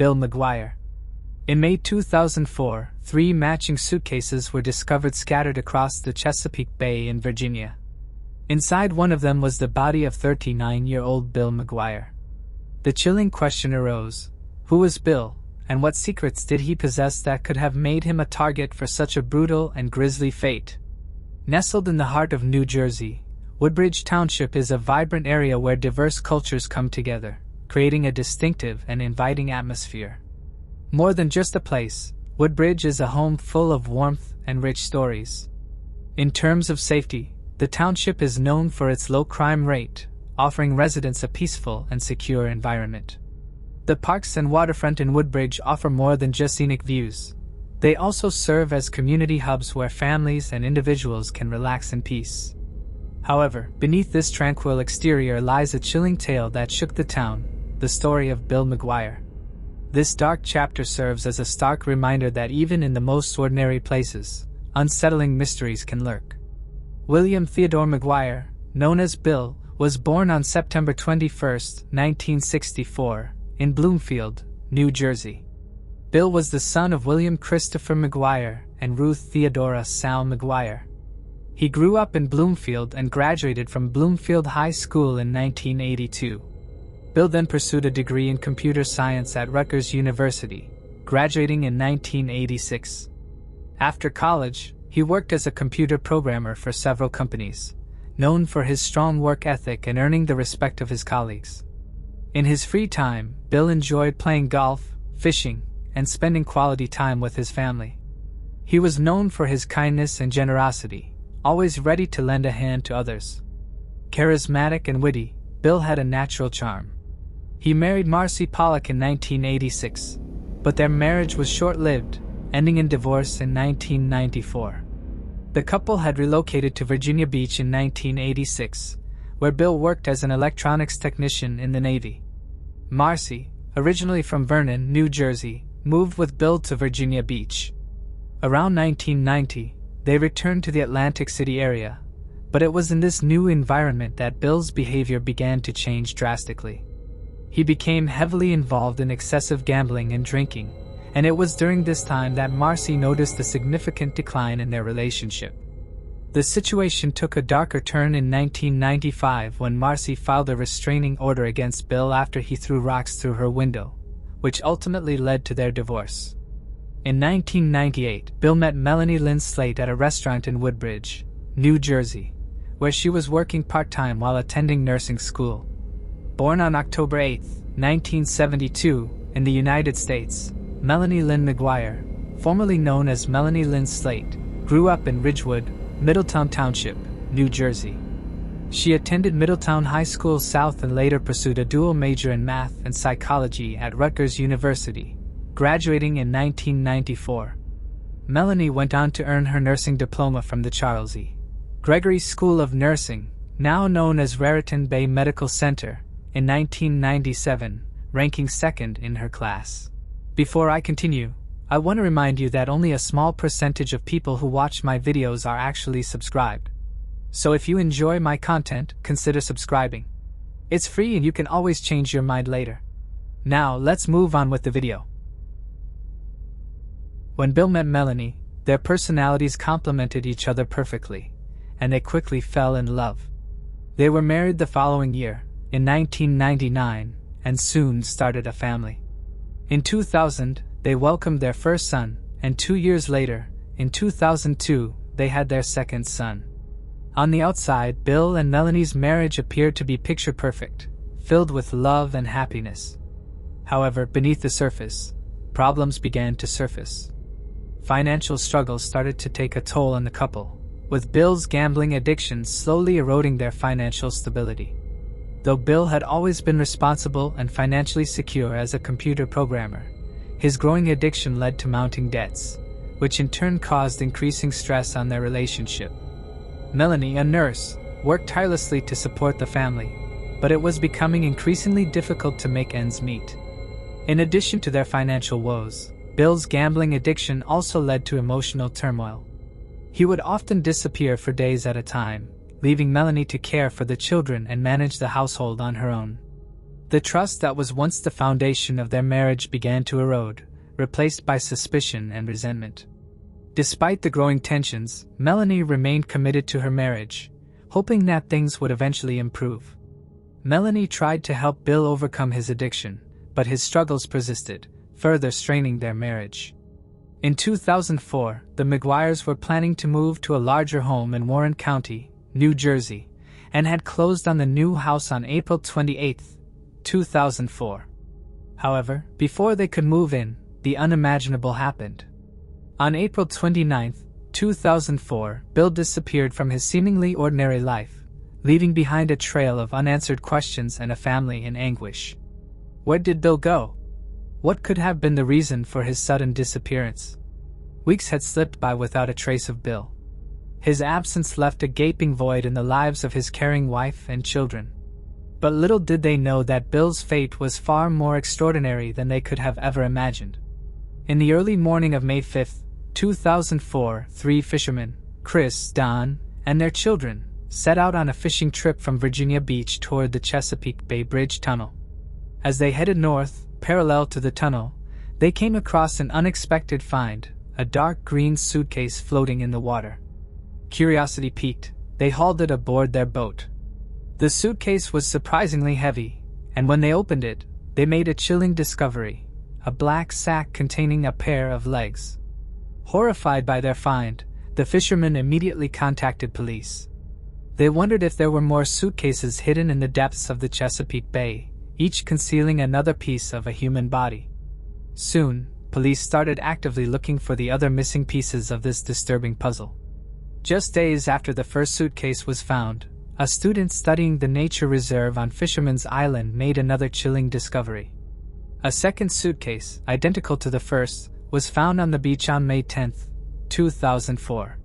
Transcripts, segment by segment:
Bill Maguire. In May 2004, 3 matching suitcases were discovered scattered across the Chesapeake Bay in Virginia. Inside one of them was the body of 39-year-old Bill Maguire. The chilling question arose: who was Bill, and what secrets did he possess that could have made him a target for such a brutal and grisly fate? Nestled in the heart of New Jersey, Woodbridge Township is a vibrant area where diverse cultures come together, creating a distinctive and inviting atmosphere. More than just a place, Woodbridge is a home full of warmth and rich stories. In terms of safety, the township is known for its low crime rate, offering residents a peaceful and secure environment. The parks and waterfront in Woodbridge offer more than just scenic views. They also serve as community hubs where families and individuals can relax in peace. However, beneath this tranquil exterior lies a chilling tale that shook the town, the story of Bill Maguire. This dark chapter serves as a stark reminder that even in the most ordinary places, unsettling mysteries can lurk. William Theodore Maguire, known as Bill, was born on September 21, 1964, in Bloomfield, New Jersey. Bill was the son of William Christopher Maguire and Ruth Theodora Sal Maguire. He grew up in Bloomfield and graduated from Bloomfield High School in 1982. Bill then pursued a degree in computer science at Rutgers University, graduating in 1986. After college, he worked as a computer programmer for several companies, known for his strong work ethic and earning the respect of his colleagues. In his free time, Bill enjoyed playing golf, fishing, and spending quality time with his family. He was known for his kindness and generosity, always ready to lend a hand to others. Charismatic and witty, Bill had a natural charm. He married Marcy Pollock in 1986, but their marriage was short-lived, ending in divorce in 1994. The couple had relocated to Virginia Beach in 1986, where Bill worked as an electronics technician in the Navy. Marcy, originally from Vernon, New Jersey, moved with Bill to Virginia Beach. Around 1990, they returned to the Atlantic City area, but it was in this new environment that Bill's behavior began to change drastically. He became heavily involved in excessive gambling and drinking, and it was during this time that Marcy noticed a significant decline in their relationship. The situation took a darker turn in 1995 when Marcy filed a restraining order against Bill after he threw rocks through her window, which ultimately led to their divorce. In 1998, Bill met Melanie Lynn Slate at a restaurant in Woodbridge, New Jersey, where she was working part-time while attending nursing school. Born on October 8, 1972, in the United States, Melanie Lynn Maguire, formerly known as Melanie Lynn Slate, grew up in Ridgewood, Middletown Township, New Jersey. She attended Middletown High School South and later pursued a dual major in math and psychology at Rutgers University, graduating in 1994. Melanie went on to earn her nursing diploma from the Charles E. Gregory School of Nursing, now known as Raritan Bay Medical Center, in 1997, ranking second in her class. Before I continue, I want to remind you that only a small percentage of people who watch my videos are actually subscribed. So if you enjoy my content, consider subscribing. It's free and you can always change your mind later. Now let's move on with the video. When Bill met Melanie, their personalities complemented each other perfectly, and they quickly fell in love. They were married the following year, in 1999, and soon started a family. In 2000, they welcomed their first son, and 2 years later, in 2002, they had their second son. On the outside, Bill and Melanie's marriage appeared to be picture perfect, filled with love and happiness. However, beneath the surface, problems began to surface. Financial struggles started to take a toll on the couple, with Bill's gambling addiction slowly eroding their financial stability. Though Bill had always been responsible and financially secure as a computer programmer, his growing addiction led to mounting debts, which in turn caused increasing stress on their relationship. Melanie, a nurse, worked tirelessly to support the family, but it was becoming increasingly difficult to make ends meet. In addition to their financial woes, Bill's gambling addiction also led to emotional turmoil. He would often disappear for days at a time, leaving Melanie to care for the children and manage the household on her own. The trust that was once the foundation of their marriage began to erode, replaced by suspicion and resentment. Despite the growing tensions, Melanie remained committed to her marriage, hoping that things would eventually improve. Melanie tried to help Bill overcome his addiction, but his struggles persisted, further straining their marriage. In 2004, the Maguires were planning to move to a larger home in Warren County, New Jersey, and had closed on the new house on April 28, 2004. However, before they could move in, the unimaginable happened. On April 29, 2004, Bill disappeared from his seemingly ordinary life, leaving behind a trail of unanswered questions and a family in anguish. Where did Bill go? What could have been the reason for his sudden disappearance? Weeks had slipped by without a trace of Bill. His absence left a gaping void in the lives of his caring wife and children. But little did they know that Bill's fate was far more extraordinary than they could have ever imagined. In the early morning of May 5, 2004, 3 fishermen, Chris, Don, and their children, set out on a fishing trip from Virginia Beach toward the Chesapeake Bay Bridge Tunnel. As they headed north, parallel to the tunnel, they came across an unexpected find, a dark green suitcase floating in the water. Curiosity piqued, they hauled it aboard their boat. The suitcase was surprisingly heavy, and when they opened it, they made a chilling discovery, a black sack containing a pair of legs. Horrified by their find, the fishermen immediately contacted police. They wondered if there were more suitcases hidden in the depths of the Chesapeake Bay, each concealing another piece of a human body. Soon, police started actively looking for the other missing pieces of this disturbing puzzle. Just days after the first suitcase was found, a student studying the nature reserve on Fisherman's Island made another chilling discovery. A second suitcase, identical to the first, was found on the beach on May 10, 2004.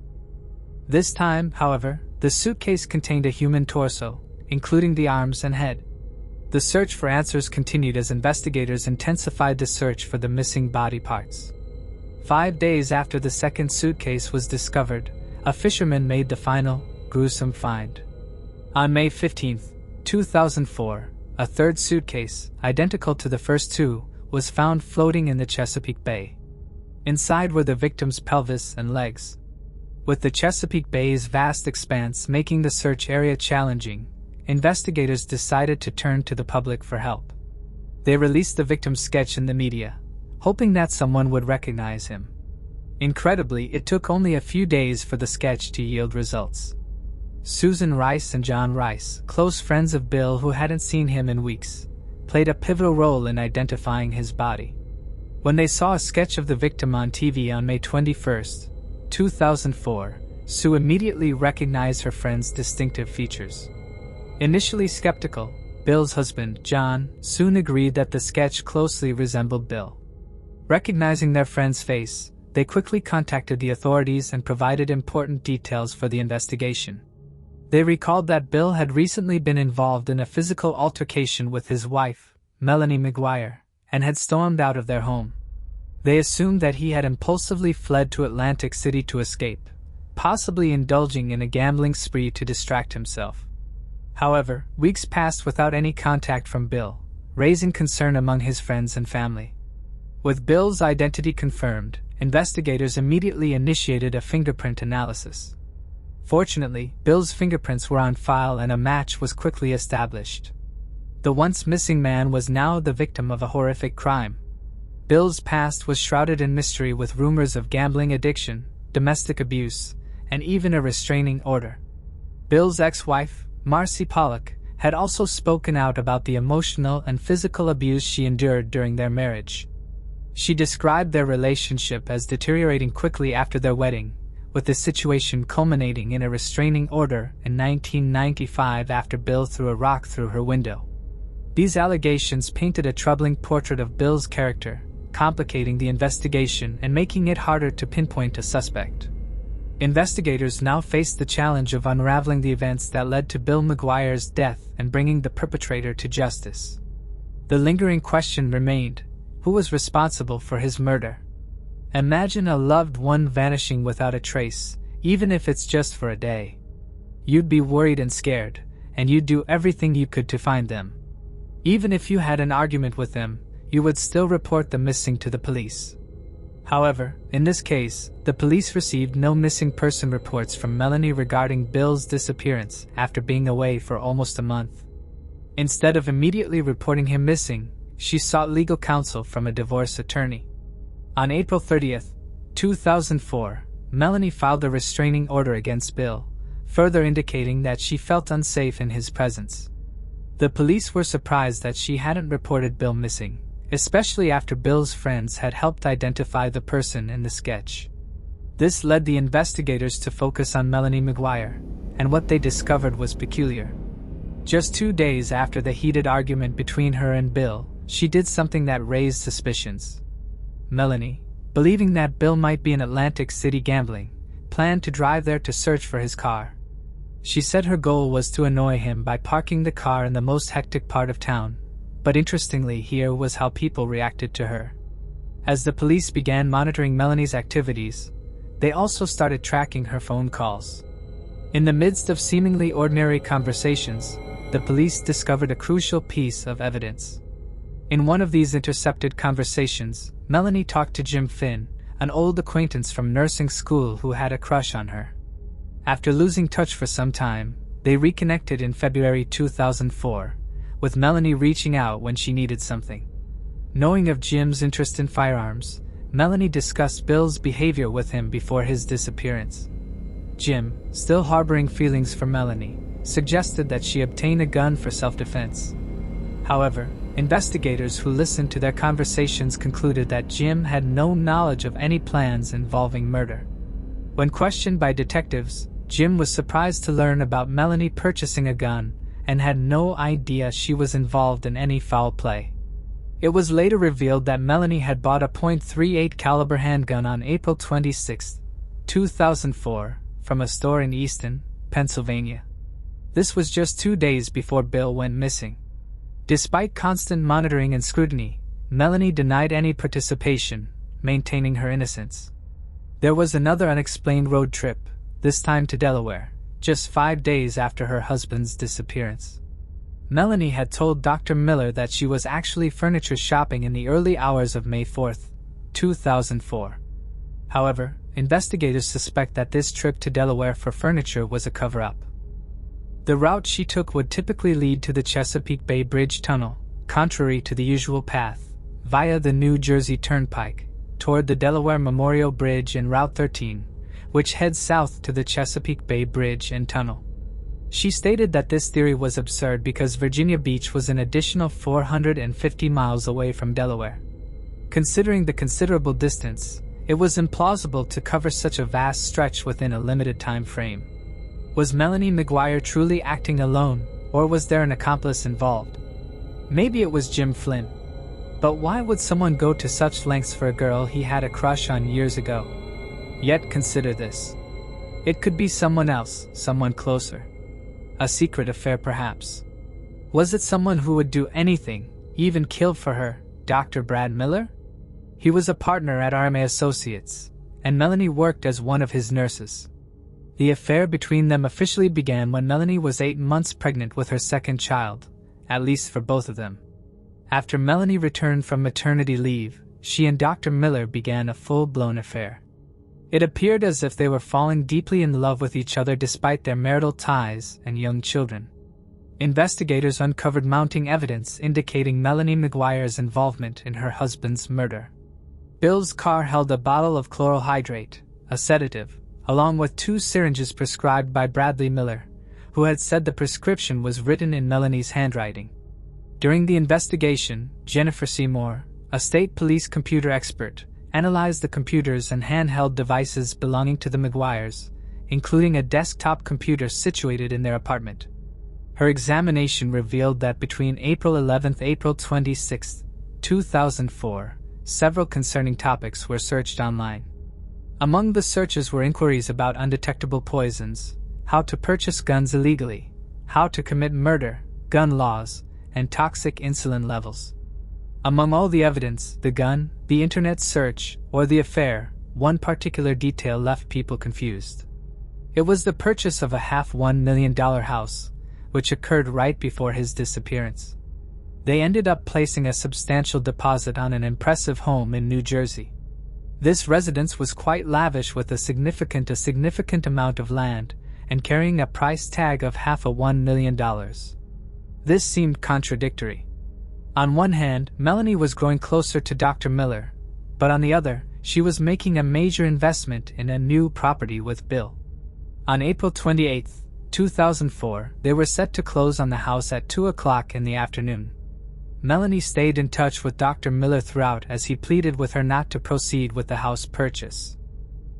This time, however, the suitcase contained a human torso, including the arms and head. The search for answers continued as investigators intensified the search for the missing body parts. 5 days after the second suitcase was discovered, a fisherman made the final, gruesome find. On May 15, 2004, a third suitcase, identical to the first two, was found floating in the Chesapeake Bay. Inside were the victim's pelvis and legs. With the Chesapeake Bay's vast expanse making the search area challenging, investigators decided to turn to the public for help. They released the victim's sketch in the media, hoping that someone would recognize him. Incredibly, it took only a few days for the sketch to yield results. Susan Rice and John Rice, close friends of Bill who hadn't seen him in weeks, played a pivotal role in identifying his body. When they saw a sketch of the victim on TV on May 21, 2004, Sue immediately recognized her friend's distinctive features. Initially skeptical, Bill's husband, John, soon agreed that the sketch closely resembled Bill. Recognizing their friend's face, they quickly contacted the authorities and provided important details for the investigation. They recalled that Bill had recently been involved in a physical altercation with his wife, Melanie Maguire, and had stormed out of their home. They assumed that he had impulsively fled to Atlantic City to escape, possibly indulging in a gambling spree to distract himself. However, weeks passed without any contact from Bill, raising concern among his friends and family. With Bill's identity confirmed, investigators immediately initiated a fingerprint analysis. Fortunately, Bill's fingerprints were on file and a match was quickly established. The once missing man was now the victim of a horrific crime. Bill's past was shrouded in mystery with rumors of gambling addiction, domestic abuse, and even a restraining order. Bill's ex-wife, Marcy Pollock, had also spoken out about the emotional and physical abuse she endured during their marriage. She described their relationship as deteriorating quickly after their wedding, with the situation culminating in a restraining order in 1995 after Bill threw a rock through her window. These allegations painted a troubling portrait of Bill's character, complicating the investigation and making it harder to pinpoint a suspect. Investigators now faced the challenge of unraveling the events that led to Bill Maguire's death and bringing the perpetrator to justice. The lingering question remained: who was responsible for his murder? Imagine a loved one vanishing without a trace, even if it's just for a day. You'd be worried and scared, and you'd do everything you could to find them. Even if you had an argument with them, you would still report the missing to the police. However, in this case, the police received no missing person reports from Melanie regarding Bill's disappearance after being away for almost a month. Instead of immediately reporting him missing, she sought legal counsel from a divorce attorney. On April 30, 2004, Melanie filed a restraining order against Bill, further indicating that she felt unsafe in his presence. The police were surprised that she hadn't reported Bill missing, especially after Bill's friends had helped identify the person in the sketch. This led the investigators to focus on Melanie Maguire, and what they discovered was peculiar. Just 2 days after the heated argument between her and Bill, she did something that raised suspicions. Melanie, believing that Bill might be in Atlantic City gambling, planned to drive there to search for his car. She said her goal was to annoy him by parking the car in the most hectic part of town, but interestingly, here was how people reacted to her. As the police began monitoring Melanie's activities, they also started tracking her phone calls. In the midst of seemingly ordinary conversations, the police discovered a crucial piece of evidence. In one of these intercepted conversations, Melanie talked to Jim Finn, an old acquaintance from nursing school who had a crush on her. After losing touch for some time, they reconnected in February 2004, with Melanie reaching out when she needed something. Knowing of Jim's interest in firearms, Melanie discussed Bill's behavior with him before his disappearance. Jim, still harboring feelings for Melanie, suggested that she obtain a gun for self-defense. However, investigators who listened to their conversations concluded that Jim had no knowledge of any plans involving murder. When questioned by detectives, Jim was surprised to learn about Melanie purchasing a gun and had no idea she was involved in any foul play. It was later revealed that Melanie had bought a .38 caliber handgun on April 26, 2004, from a store in Easton, Pennsylvania. This was just 2 days before Bill went missing. Despite constant monitoring and scrutiny, Melanie denied any participation, maintaining her innocence. There was another unexplained road trip, this time to Delaware, just 5 days after her husband's disappearance. Melanie had told Dr. Miller that she was actually furniture shopping in the early hours of May 4, 2004. However, investigators suspect that this trip to Delaware for furniture was a cover-up. The route she took would typically lead to the Chesapeake Bay Bridge Tunnel, contrary to the usual path, via the New Jersey Turnpike, toward the Delaware Memorial Bridge and Route 13, which heads south to the Chesapeake Bay Bridge and Tunnel. She stated that this theory was absurd because Virginia Beach was an additional 450 miles away from Delaware. Considering the considerable distance, it was implausible to cover such a vast stretch within a limited time frame. Was Melanie Maguire truly acting alone, or was there an accomplice involved? Maybe it was Jim Flynn. But why would someone go to such lengths for a girl he had a crush on years ago? Yet consider this. It could be someone else, someone closer. A secret affair perhaps. Was it someone who would do anything, even kill for her, Dr. Brad Miller? He was a partner at RMA Associates, and Melanie worked as one of his nurses. The affair between them officially began when Melanie was 8 months pregnant with her second child, at least for both of them. After Melanie returned from maternity leave, she and Dr. Miller began a full-blown affair. It appeared as if they were falling deeply in love with each other despite their marital ties and young children. Investigators uncovered mounting evidence indicating Melanie Maguire's involvement in her husband's murder. Bill's car held a bottle of chloral hydrate, a sedative, along with 2 syringes prescribed by Bradley Miller, who had said the prescription was written in Melanie's handwriting. During the investigation, Jennifer Seymour, a state police computer expert, analyzed the computers and handheld devices belonging to the Maguires, including a desktop computer situated in their apartment. Her examination revealed that between April 11 and April 26, 2004, several concerning topics were searched online. Among the searches were inquiries about undetectable poisons, how to purchase guns illegally, how to commit murder, gun laws, and toxic insulin levels. Among all the evidence, the gun, the internet search, or the affair, one particular detail left people confused. It was the purchase of a half $1 million house, which occurred right before his disappearance. They ended up placing a substantial deposit on an impressive home in New Jersey. This residence was quite lavish with a significant amount of land, and carrying a price tag of $500,000 million. This seemed contradictory. On one hand, Melanie was growing closer to Dr. Miller, but on the other, she was making a major investment in a new property with Bill. On April 28, 2004, they were set to close on the house at 2 o'clock in the afternoon. Melanie stayed in touch with Dr. Miller throughout as he pleaded with her not to proceed with the house purchase.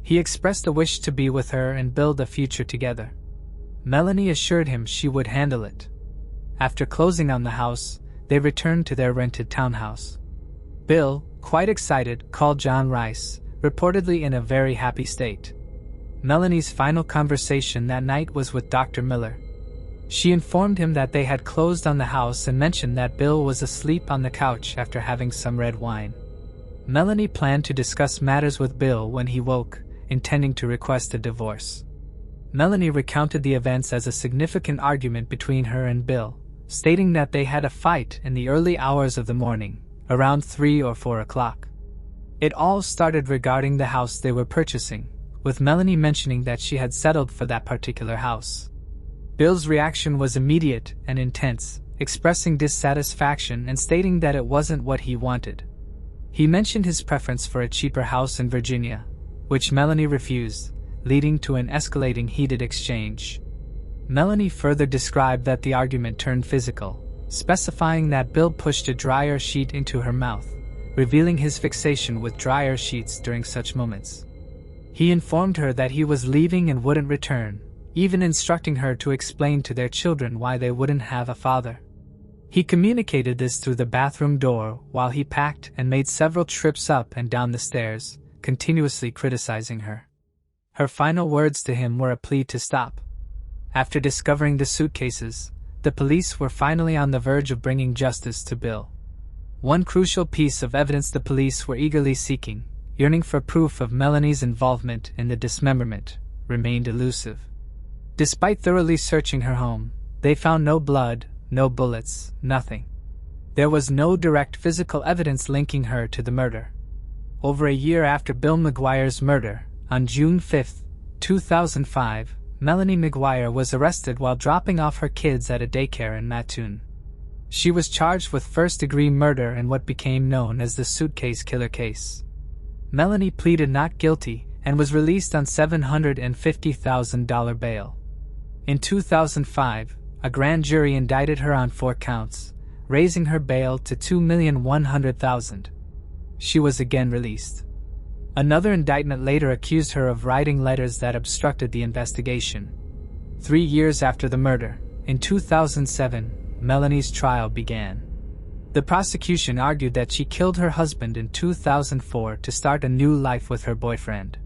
He expressed a wish to be with her and build a future together. Melanie assured him she would handle it. After closing on the house, they returned to their rented townhouse. Bill, quite excited, called John Rice, reportedly in a very happy state. Melanie's final conversation that night was with Dr. Miller. She informed him that they had closed on the house and mentioned that Bill was asleep on the couch after having some red wine. Melanie planned to discuss matters with Bill when he woke, intending to request a divorce. Melanie recounted the events as a significant argument between her and Bill, stating that they had a fight in the early hours of the morning, around 3 or 4 o'clock. It all started regarding the house they were purchasing, with Melanie mentioning that she had settled for that particular house. Bill's reaction was immediate and intense, expressing dissatisfaction and stating that it wasn't what he wanted. He mentioned his preference for a cheaper house in Virginia, which Melanie refused, leading to an escalating heated exchange. Melanie further described that the argument turned physical, specifying that Bill pushed a dryer sheet into her mouth, revealing his fixation with dryer sheets during such moments. He informed her that he was leaving and wouldn't return, even instructing her to explain to their children why they wouldn't have a father. He communicated this through the bathroom door while he packed and made several trips up and down the stairs, continuously criticizing her. Her final words to him were a plea to stop. After discovering the suitcases, the police were finally on the verge of bringing justice to Bill. One crucial piece of evidence the police were eagerly seeking, yearning for proof of Melanie's involvement in the dismemberment, remained elusive. Despite thoroughly searching her home, they found no blood, no bullets, nothing. There was no direct physical evidence linking her to the murder. Over a year after Bill Maguire's murder, on June 5, 2005, Melanie Maguire was arrested while dropping off her kids at a daycare in Mattoon. She was charged with first-degree murder in what became known as the suitcase killer case. Melanie pleaded not guilty and was released on $750,000 bail. In 2005, a grand jury indicted her on 4 counts, raising her bail to $2,100,000. She was again released. Another indictment later accused her of writing letters that obstructed the investigation. 3 years after the murder, in 2007, Melanie's trial began. The prosecution argued that she killed her husband in 2004 to start a new life with her boyfriend.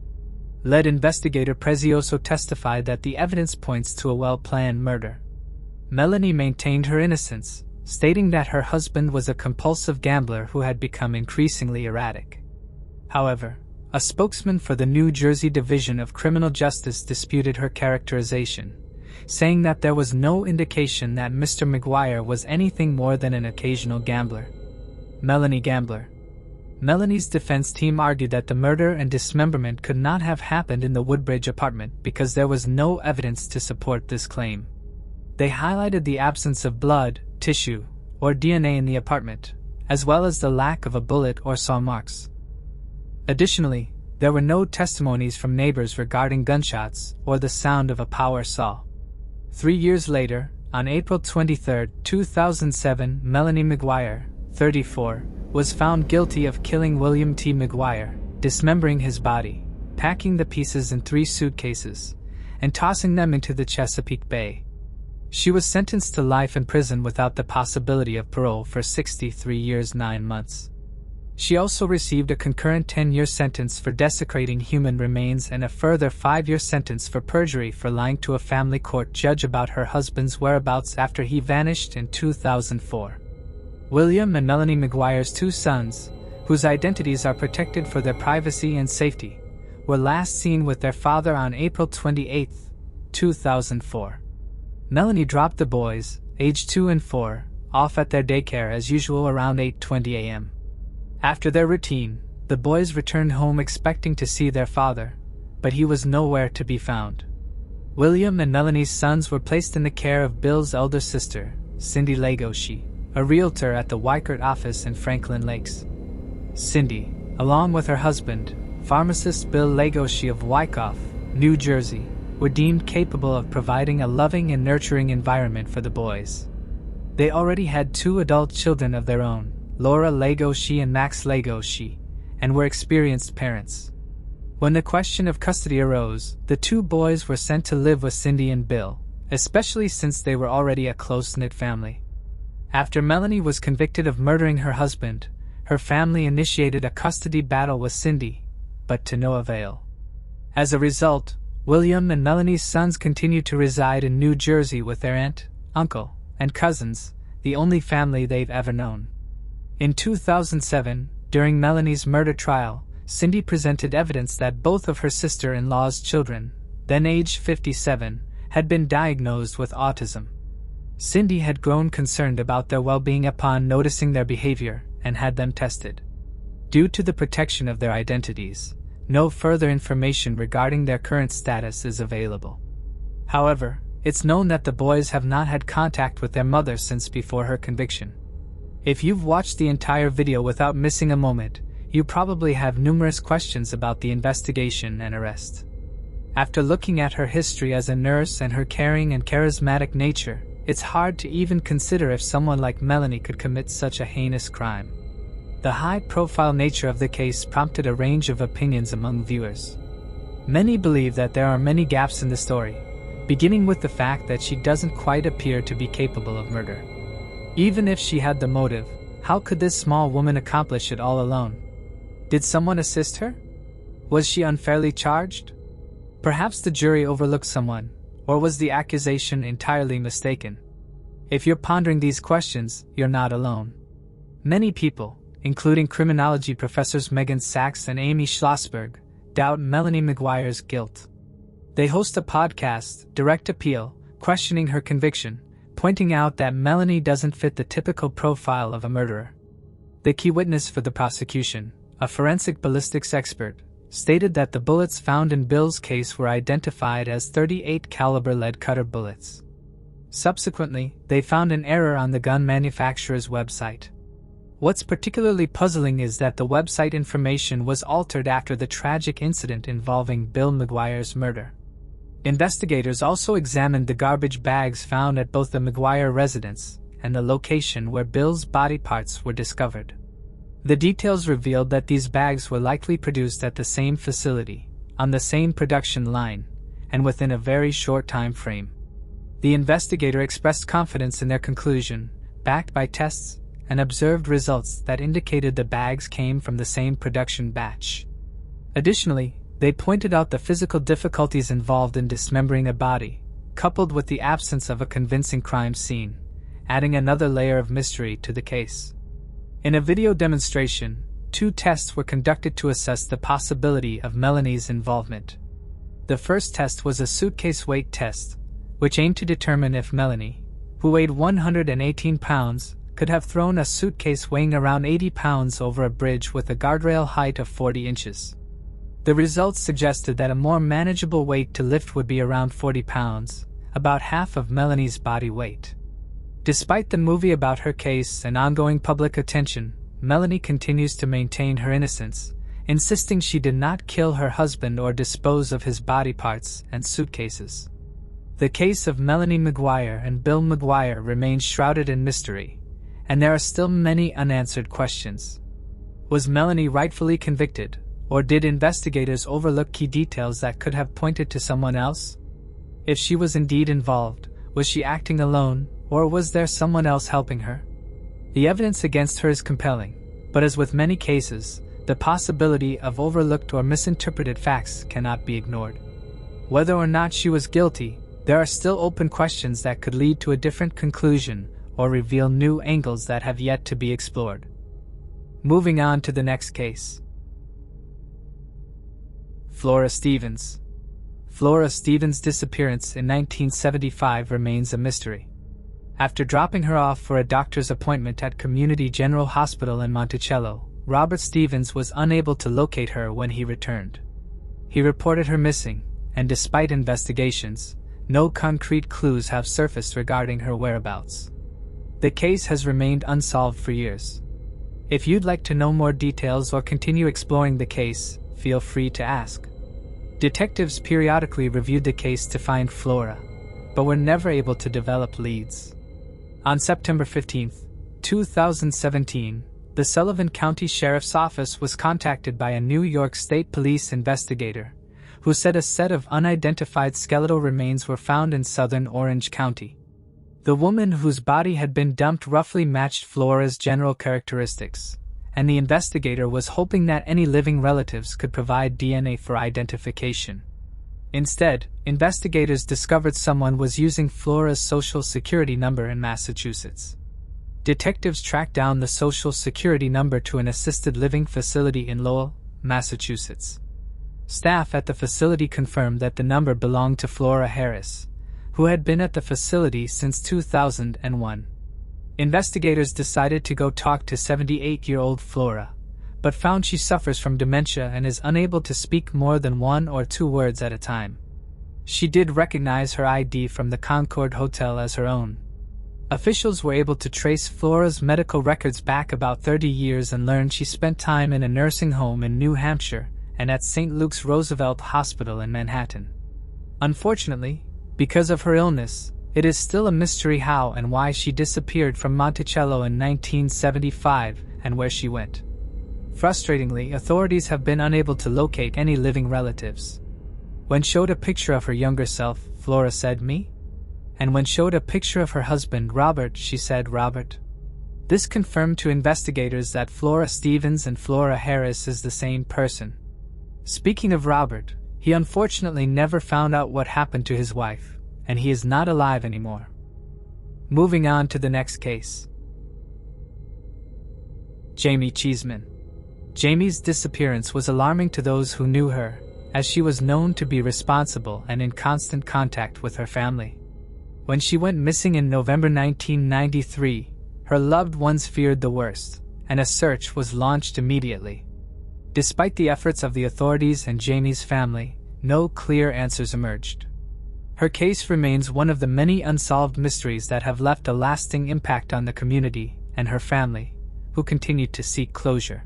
Lead investigator Prezioso testified that the evidence points to a well-planned murder. Melanie maintained her innocence, stating that her husband was a compulsive gambler who had become increasingly erratic. However, a spokesman for the New Jersey Division of Criminal Justice disputed her characterization, saying that there was no indication that Mr. Maguire was anything more than an occasional gambler. Melanie Gambler. Melanie's defense team argued that the murder and dismemberment could not have happened in the Woodbridge apartment because there was no evidence to support this claim. They highlighted the absence of blood, tissue, or DNA in the apartment, as well as the lack of a bullet or saw marks. Additionally, there were no testimonies from neighbors regarding gunshots or the sound of a power saw. 3 years later, on April 23, 2007, Melanie Maguire, 34, was found guilty of killing William T. Maguire, dismembering his body, packing the pieces in 3 suitcases, and tossing them into the Chesapeake Bay. She was sentenced to life in prison without the possibility of parole for 63 years 9 months. She also received a concurrent 10-year sentence for desecrating human remains and a further 5-year sentence for perjury for lying to a family court judge about her husband's whereabouts after he vanished in 2004. William and Melanie Maguire's 2 sons, whose identities are protected for their privacy and safety, were last seen with their father on April 28, 2004. Melanie dropped the boys, aged 2 and 4, off at their daycare as usual around 8:20 a.m. After their routine, the boys returned home expecting to see their father, but he was nowhere to be found. William and Melanie's sons were placed in the care of Bill's elder sister, Cindy Legoshi, a realtor at the Weichert office in Franklin Lakes. Cindy, along with her husband, pharmacist Bill Legoshi of Wyckoff, New Jersey, were deemed capable of providing a loving and nurturing environment for the boys. They already had 2 adult children of their own, Laura Legoshi and Max Legoshi, and were experienced parents. When the question of custody arose, the 2 boys were sent to live with Cindy and Bill, especially since they were already a close-knit family. After Melanie was convicted of murdering her husband, her family initiated a custody battle with Cindy, but to no avail. As a result, William and Melanie's sons continued to reside in New Jersey with their aunt, uncle, and cousins, the only family they've ever known. In 2007, during Melanie's murder trial, Cindy presented evidence that both of her sister-in-law's children, then aged 57, had been diagnosed with autism. Cindy had grown concerned about their well-being upon noticing their behavior and had them tested. Due to the protection of their identities, no further information regarding their current status is available. However, it's known that the boys have not had contact with their mother since before her conviction. If you've watched the entire video without missing a moment, you probably have numerous questions about the investigation and arrest. After looking at her history as a nurse and her caring and charismatic nature, it's hard to even consider if someone like Melanie could commit such a heinous crime. The high-profile nature of the case prompted a range of opinions among viewers. Many believe that there are many gaps in the story, beginning with the fact that she doesn't quite appear to be capable of murder. Even if she had the motive, how could this small woman accomplish it all alone? Did someone assist her? Was she unfairly charged? Perhaps the jury overlooked someone, or was the accusation entirely mistaken? If you're pondering these questions, you're not alone. Many people, including criminology professors Megan Sachs and Amy Schlossberg, doubt Melanie Maguire's guilt. They host a podcast, Direct Appeal, questioning her conviction, pointing out that Melanie doesn't fit the typical profile of a murderer. The key witness for the prosecution, a forensic ballistics expert, stated that the bullets found in Bill's case were identified as .38 caliber lead cutter bullets. Subsequently, they found an error on the gun manufacturer's website. What's particularly puzzling is that the website information was altered after the tragic incident involving Bill Maguire's murder. Investigators also examined the garbage bags found at both the Maguire residence and the location where Bill's body parts were discovered. The details revealed that these bags were likely produced at the same facility, on the same production line, and within a very short time frame. The investigator expressed confidence in their conclusion, backed by tests and observed results that indicated the bags came from the same production batch. Additionally, they pointed out the physical difficulties involved in dismembering a body, coupled with the absence of a convincing crime scene, adding another layer of mystery to the case. In a video demonstration, 2 tests were conducted to assess the possibility of Melanie's involvement. The first test was a suitcase weight test, which aimed to determine if Melanie, who weighed 118 pounds, could have thrown a suitcase weighing around 80 pounds over a bridge with a guardrail height of 40 inches. The results suggested that a more manageable weight to lift would be around 40 pounds, about half of Melanie's body weight. Despite the movie about her case and ongoing public attention, Melanie continues to maintain her innocence, insisting she did not kill her husband or dispose of his body parts and suitcases. The case of Melanie Maguire and Bill Maguire remains shrouded in mystery, and there are still many unanswered questions. Was Melanie rightfully convicted, or did investigators overlook key details that could have pointed to someone else? If she was indeed involved, was she acting alone, or was there someone else helping her? The evidence against her is compelling, but as with many cases, the possibility of overlooked or misinterpreted facts cannot be ignored. Whether or not she was guilty, there are still open questions that could lead to a different conclusion or reveal new angles that have yet to be explored. Moving on to the next case. Flora Stevens. Flora Stevens' disappearance in 1975 remains a mystery. After dropping her off for a doctor's appointment at Community General Hospital in Monticello, Robert Stevens was unable to locate her when he returned. He reported her missing, and despite investigations, no concrete clues have surfaced regarding her whereabouts. The case has remained unsolved for years. If you'd like to know more details or continue exploring the case, feel free to ask. Detectives periodically reviewed the case to find Flora, but were never able to develop leads. On September 15, 2017, the Sullivan County Sheriff's Office was contacted by a New York State Police investigator, who said a set of unidentified skeletal remains were found in southern Orange County. The woman whose body had been dumped roughly matched Flora's general characteristics, and the investigator was hoping that any living relatives could provide DNA for identification. Instead, investigators discovered someone was using Flora's social security number in Massachusetts. Detectives tracked down the social security number to an assisted living facility in Lowell, Massachusetts. Staff at the facility confirmed that the number belonged to Flora Harris, who had been at the facility since 2001. Investigators decided to go talk to 78-year-old Flora, but found she suffers from dementia and is unable to speak more than 1 or 2 words at a time. She did recognize her ID from the Concord Hotel as her own. Officials were able to trace Flora's medical records back about 30 years and learned she spent time in a nursing home in New Hampshire and at St. Luke's Roosevelt Hospital in Manhattan. Unfortunately, because of her illness, it is still a mystery how and why she disappeared from Monticello in 1975 and where she went. Frustratingly, authorities have been unable to locate any living relatives. When showed a picture of her younger self, Flora said, "Me?" And when showed a picture of her husband, Robert, she said, "Robert." This confirmed to investigators that Flora Stevens and Flora Harris is the same person. Speaking of Robert, he unfortunately never found out what happened to his wife, and he is not alive anymore. Moving on to the next case. Jaimie Cheeseman. Jaimie's disappearance was alarming to those who knew her, as she was known to be responsible and in constant contact with her family. When she went missing in November 1993, her loved ones feared the worst, and a search was launched immediately. Despite the efforts of the authorities and Jaimie's family, no clear answers emerged. Her case remains one of the many unsolved mysteries that have left a lasting impact on the community and her family, who continued to seek closure.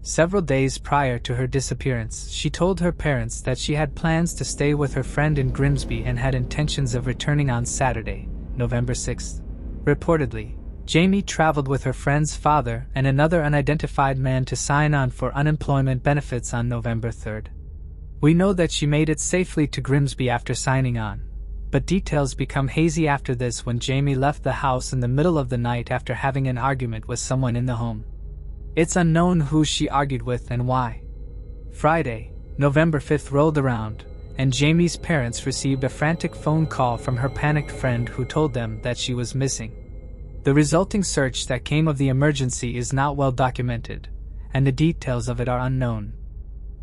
Several days prior to her disappearance, she told her parents that she had plans to stay with her friend in Grimsby and had intentions of returning on Saturday, November 6th. Reportedly, Jaimie traveled with her friend's father and another unidentified man to sign on for unemployment benefits on November 3rd. We know that she made it safely to Grimsby after signing on, but details become hazy after this when Jaimie left the house in the middle of the night after having an argument with someone in the home. It's unknown who she argued with and why. Friday, November 5th rolled around, and Jaimie's parents received a frantic phone call from her panicked friend who told them that she was missing. The resulting search that came of the emergency is not well documented, and the details of it are unknown.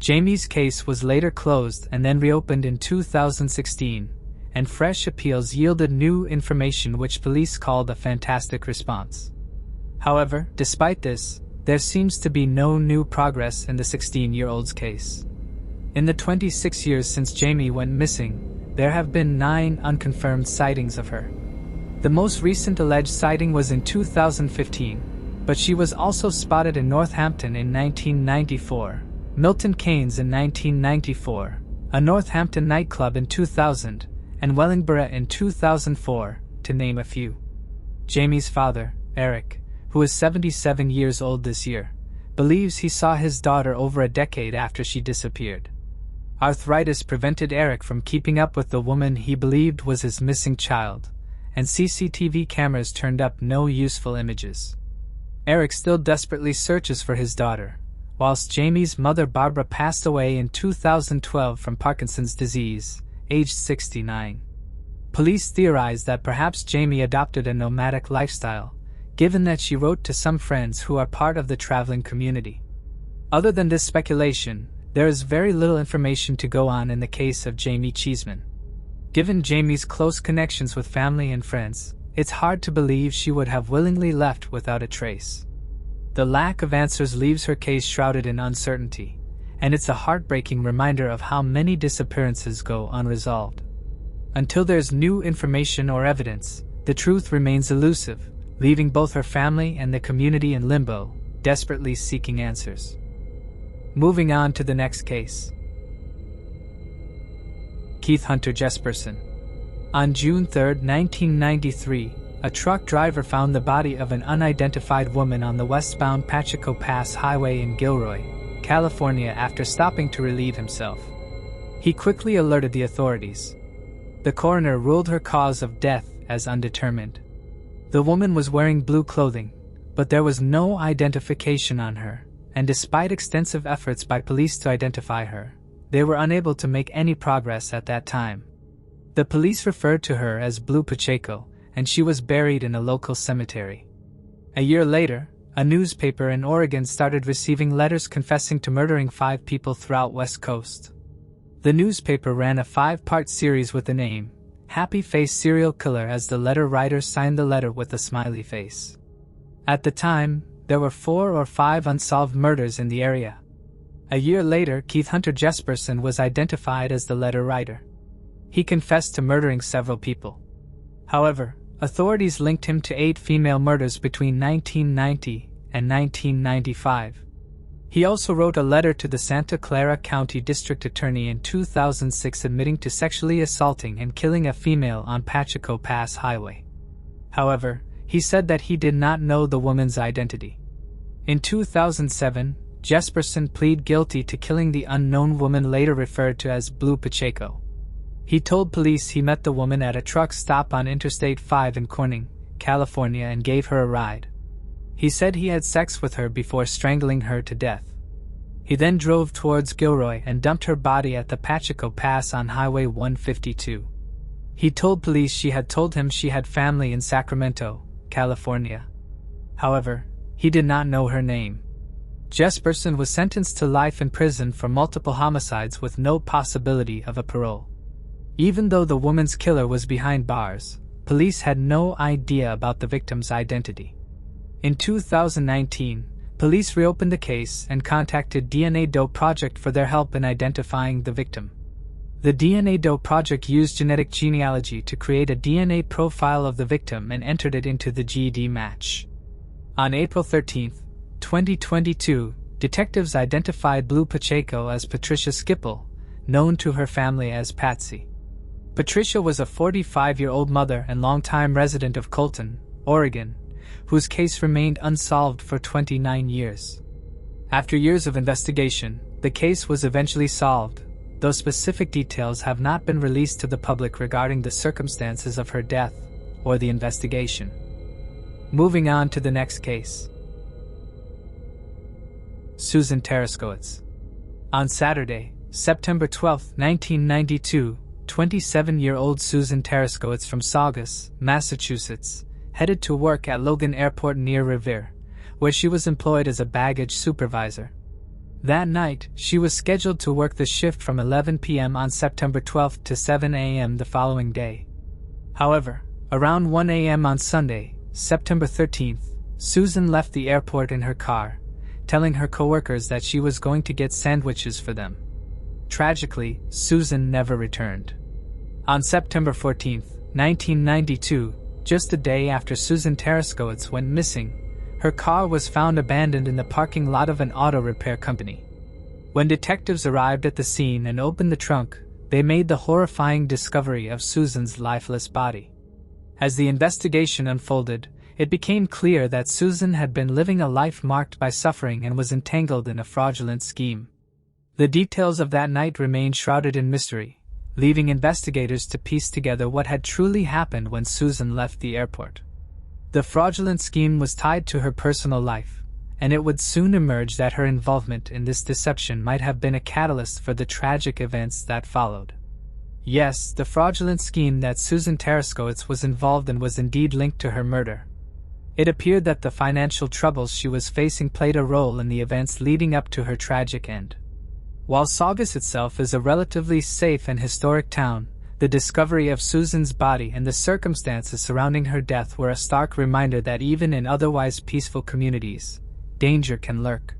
Jaimie's case was later closed and then reopened in 2016, and fresh appeals yielded new information which police called a fantastic response. However, despite this, there seems to be no new progress in the 16-year-old's case. In the 26 years since Jaimie went missing, there have been 9 unconfirmed sightings of her. The most recent alleged sighting was in 2015, but she was also spotted in Northampton in 1994, Milton Keynes in 1994, a Northampton nightclub in 2000, and Wellingborough in 2004, to name a few. Jaimie's father, Eric, who is 77 years old this year, believes he saw his daughter over a decade after she disappeared. Arthritis prevented Eric from keeping up with the woman he believed was his missing child, and CCTV cameras turned up no useful images. Eric still desperately searches for his daughter, whilst Jaimie's mother Barbara passed away in 2012 from Parkinson's disease, aged 69. Police theorize that perhaps Jaimie adopted a nomadic lifestyle, given that she wrote to some friends who are part of the traveling community. Other than this speculation, there is very little information to go on in the case of Jaimie Cheeseman. Given Jaimie's close connections with family and friends, it's hard to believe she would have willingly left without a trace. The lack of answers leaves her case shrouded in uncertainty, and it's a heartbreaking reminder of how many disappearances go unresolved. Until there's new information or evidence, the truth remains elusive, leaving both her family and the community in limbo, desperately seeking answers. Moving on to the next case. Keith Hunter Jesperson. On June 3, 1993, a truck driver found the body of an unidentified woman on the westbound Pacheco Pass Highway in Gilroy, California after stopping to relieve himself. He quickly alerted the authorities. The coroner ruled her cause of death as undetermined. The woman was wearing blue clothing, but there was no identification on her, and despite extensive efforts by police to identify her, they were unable to make any progress at that time. The police referred to her as Blue Pacheco, and she was buried in a local cemetery. A year later, a newspaper in Oregon started receiving letters confessing to murdering 5 people throughout West Coast. The newspaper ran a 5-part series with the name, Happy Face Serial Killer, as the letter writer signed the letter with a smiley face. At the time, there were 4 or 5 unsolved murders in the area. A year later, Keith Hunter Jesperson was identified as the letter writer. He confessed to murdering several people. However, authorities linked him to 8 female murders between 1990 and 1995. He also wrote a letter to the Santa Clara County District Attorney in 2006 admitting to sexually assaulting and killing a female on Pacheco Pass Highway. However, he said that he did not know the woman's identity. In 2007, Jesperson pleaded guilty to killing the unknown woman later referred to as Blue Pacheco. He told police he met the woman at a truck stop on Interstate 5 in Corning, California, and gave her a ride. He said he had sex with her before strangling her to death. He then drove towards Gilroy and dumped her body at the Pacheco Pass on Highway 152. He told police she had told him she had family in Sacramento, California. However, he did not know her name. Jesperson was sentenced to life in prison for multiple homicides with no possibility of a parole. Even though the woman's killer was behind bars, police had no idea about the victim's identity. In 2019, police reopened the case and contacted DNA Doe Project for their help in identifying the victim. The DNA Doe Project used genetic genealogy to create a DNA profile of the victim and entered it into the GED match. On April 13, 2022, detectives identified Blue Pacheco as Patricia Skipple, known to her family as Patsy. Patricia was a 45-year-old mother and longtime resident of Colton, Oregon, whose case remained unsolved for 29 years. After years of investigation, the case was eventually solved, though specific details have not been released to the public regarding the circumstances of her death or the investigation. Moving on to the next case. Susan Teraszkiewicz. On Saturday, September 12, 1992, 27-year-old Susan Teraszkiewicz from Saugus, Massachusetts, headed to work at Logan Airport near Revere, where she was employed as a baggage supervisor. That night, she was scheduled to work the shift from 11 p.m. on September 12 to 7 a.m. the following day. However, around 1 a.m. on Sunday, September 13th, Susan left the airport in her car, telling her coworkers that she was going to get sandwiches for them. Tragically, Susan never returned. On September 14, 1992, just a day after Susan Teraszkiewicz went missing, her car was found abandoned in the parking lot of an auto repair company. When detectives arrived at the scene and opened the trunk, they made the horrifying discovery of Susan's lifeless body. As the investigation unfolded, it became clear that Susan had been living a life marked by suffering and was entangled in a fraudulent scheme. The details of that night remained shrouded in mystery, leaving investigators to piece together what had truly happened when Susan left the airport. The fraudulent scheme was tied to her personal life, and it would soon emerge that her involvement in this deception might have been a catalyst for the tragic events that followed. Yes, the fraudulent scheme that Susan Teraszkiewicz was involved in was indeed linked to her murder. It appeared that the financial troubles she was facing played a role in the events leading up to her tragic end. While Saugus itself is a relatively safe and historic town, The discovery of Susan's body and the circumstances surrounding her death were a stark reminder that even in otherwise peaceful communities, danger can lurk.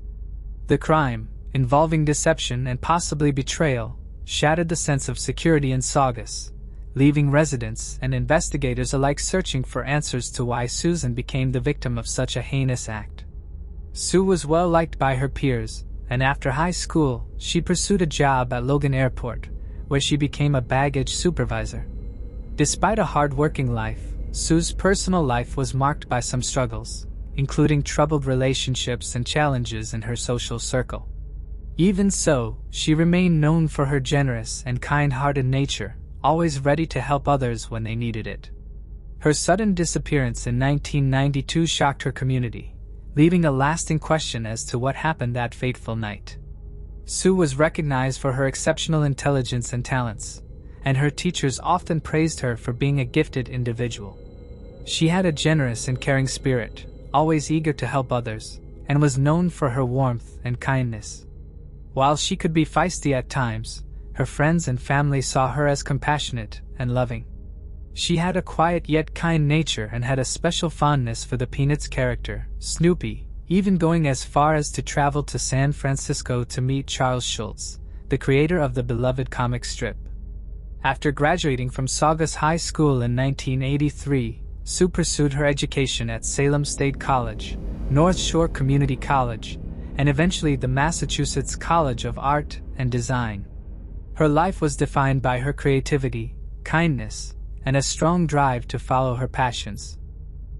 The crime, involving deception and possibly betrayal, shattered the sense of security in Saugus, leaving residents and investigators alike searching for answers to why Susan became the victim of such a heinous act. Sue was well liked by her peers, and after high school, she pursued a job at Logan Airport, where she became a baggage supervisor. Despite a hard-working life, Sue's personal life was marked by some struggles, including troubled relationships and challenges in her social circle. Even so, she remained known for her generous and kind-hearted nature, always ready to help others when they needed it. Her sudden disappearance in 1992 shocked her community, leaving a lasting question as to what happened that fateful night. Sue was recognized for her exceptional intelligence and talents, and her teachers often praised her for being a gifted individual. She had a generous and caring spirit, always eager to help others, and was known for her warmth and kindness. While she could be feisty at times, her friends and family saw her as compassionate and loving. She had a quiet yet kind nature and had a special fondness for the Peanuts character, Snoopy, even going as far as to travel to San Francisco to meet Charles Schulz, the creator of the beloved comic strip. After graduating from Saugus High School in 1983, Sue pursued her education at Salem State College, North Shore Community College, and eventually the Massachusetts College of Art and Design. Her life was defined by her creativity, kindness, and a strong drive to follow her passions.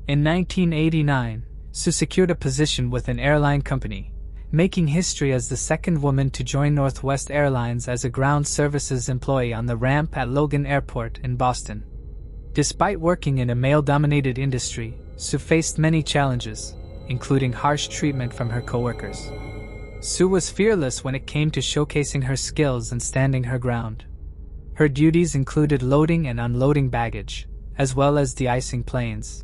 In 1989, Sue secured a position with an airline company, making history as the second woman to join Northwest Airlines as a ground services employee on the ramp at Logan Airport in Boston. Despite working in a male-dominated industry, Sue faced many challenges, including harsh treatment from her coworkers. Sue was fearless when it came to showcasing her skills and standing her ground. Her duties included loading and unloading baggage, as well as de-icing planes.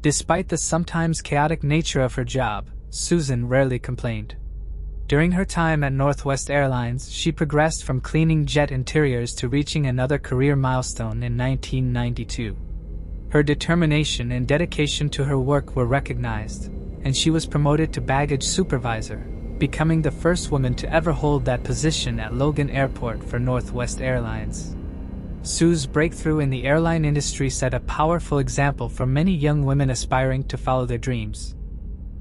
Despite the sometimes chaotic nature of her job, Susan rarely complained. During her time at Northwest Airlines, she progressed from cleaning jet interiors to reaching another career milestone in 1992. Her determination and dedication to her work were recognized, and she was promoted to baggage supervisor, becoming the first woman to ever hold that position at Logan Airport for Northwest Airlines. Sue's breakthrough in the airline industry set a powerful example for many young women aspiring to follow their dreams.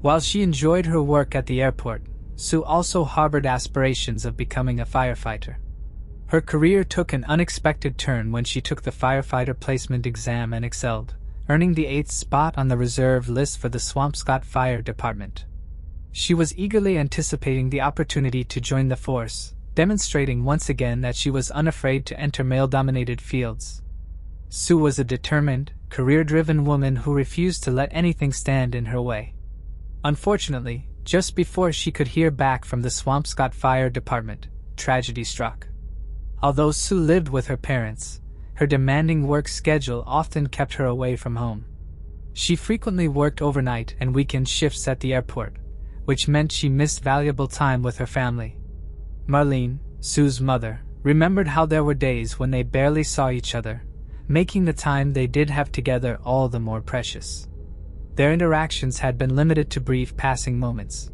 While she enjoyed her work at the airport, Sue also harbored aspirations of becoming a firefighter. Her career took an unexpected turn when she took the firefighter placement exam and excelled, earning the 8th spot on the reserve list for the Swampscott Fire Department. She was eagerly anticipating the opportunity to join the force, demonstrating once again that she was unafraid to enter male-dominated fields. Sue was a determined, career-driven woman who refused to let anything stand in her way. Unfortunately, just before she could hear back from the Swampscott Fire Department, tragedy struck. Although Sue lived with her parents, her demanding work schedule often kept her away from home. She frequently worked overnight and weekend shifts at the airport, which meant she missed valuable time with her family. Marlene, Sue's mother, remembered how there were days when they barely saw each other, making the time they did have together all the more precious. Their interactions had been limited to brief passing moments.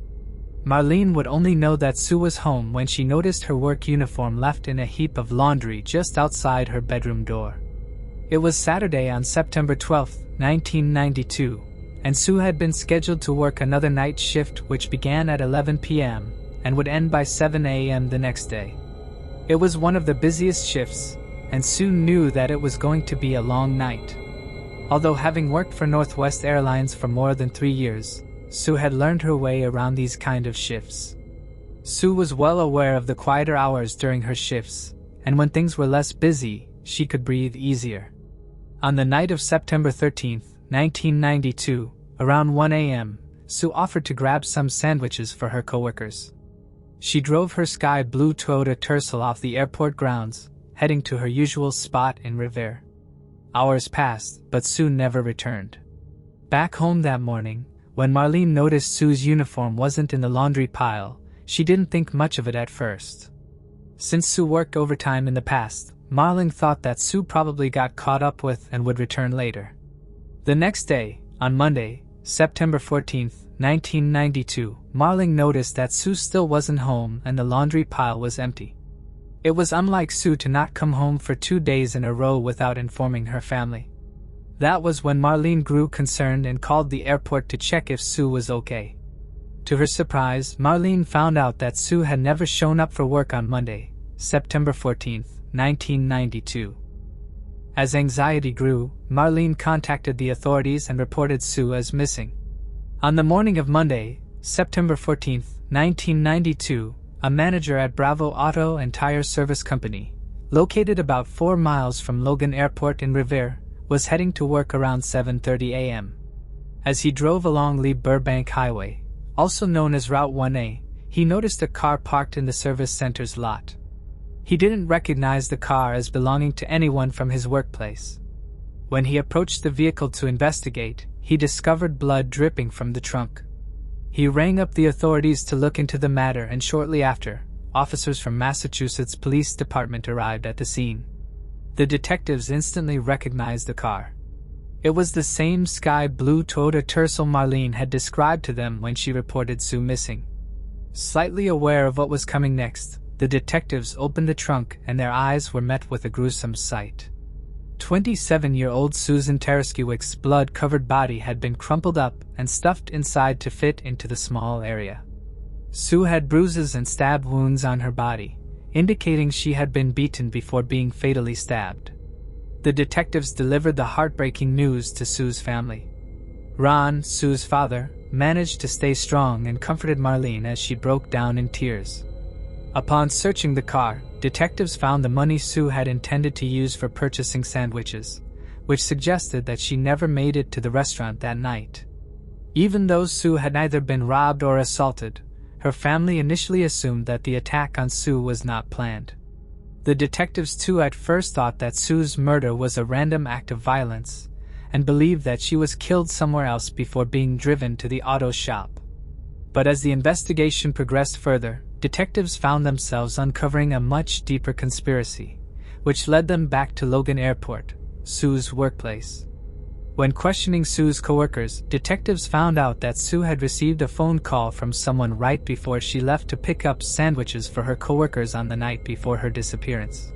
Marlene would only know that Sue was home when she noticed her work uniform left in a heap of laundry just outside her bedroom door. It was Saturday on September 12, 1992, and Sue had been scheduled to work another night shift which began at 11 p.m. and would end by 7 a.m. the next day. It was one of the busiest shifts, and Sue knew that it was going to be a long night. Although having worked for Northwest Airlines for more than 3 years, Sue had learned her way around these kind of shifts. Sue was well aware of the quieter hours during her shifts, and when things were less busy, she could breathe easier. On the night of September 13, 1992, around 1 a.m., Sue offered to grab some sandwiches for her coworkers. She drove her sky blue Toyota Tercel off the airport grounds, heading to her usual spot in Revere. Hours passed, but Sue never returned. Back home that morning, when Marlene noticed Sue's uniform wasn't in the laundry pile, she didn't think much of it at first. Since Sue worked overtime in the past, Marling thought that Sue probably got caught up with and would return later. The next day, on Monday, September 14, 1992, Marling noticed that Sue still wasn't home and the laundry pile was empty. It was unlike Sue to not come home for 2 days in a row without informing her family. That was when Marlene grew concerned and called the airport to check if Sue was okay. To her surprise, Marlene found out that Sue had never shown up for work on Monday, September 14, 1992. As anxiety grew, Marlene contacted the authorities and reported Sue as missing. On the morning of Monday, September 14, 1992, a manager at Bravo Auto and Tire Service Company, located about 4 miles from Logan Airport in Revere, was heading to work around 7:30 a.m. As he drove along Lee Burbank Highway, also known as Route 1A, he noticed a car parked in the service center's lot. He didn't recognize the car as belonging to anyone from his workplace. When he approached the vehicle to investigate, he discovered blood dripping from the trunk. He rang up the authorities to look into the matter, and shortly after, officers from Massachusetts Police Department arrived at the scene. The detectives instantly recognized the car. It was the same sky blue Toyota Tercel Marlene had described to them when she reported Sue missing. Slightly aware of what was coming next, the detectives opened the trunk and their eyes were met with a gruesome sight. 27-year-old Susan Teraszkiewicz's blood-covered body had been crumpled up and stuffed inside to fit into the small area. Sue had bruises and stab wounds on her body, indicating she had been beaten before being fatally stabbed. The detectives delivered the heartbreaking news to Sue's family. Ron, Sue's father, managed to stay strong and comforted Marlene as she broke down in tears. Upon searching the car, detectives found the money Sue had intended to use for purchasing sandwiches, which suggested that she never made it to the restaurant that night. Even though Sue had neither been robbed or assaulted, her family initially assumed that the attack on Sue was not planned. The detectives too at first thought that Sue's murder was a random act of violence, and believed that she was killed somewhere else before being driven to the auto shop. But as the investigation progressed further, detectives found themselves uncovering a much deeper conspiracy, which led them back to Logan Airport, Sue's workplace. When questioning Sue's coworkers, detectives found out that Sue had received a phone call from someone right before she left to pick up sandwiches for her coworkers on the night before her disappearance.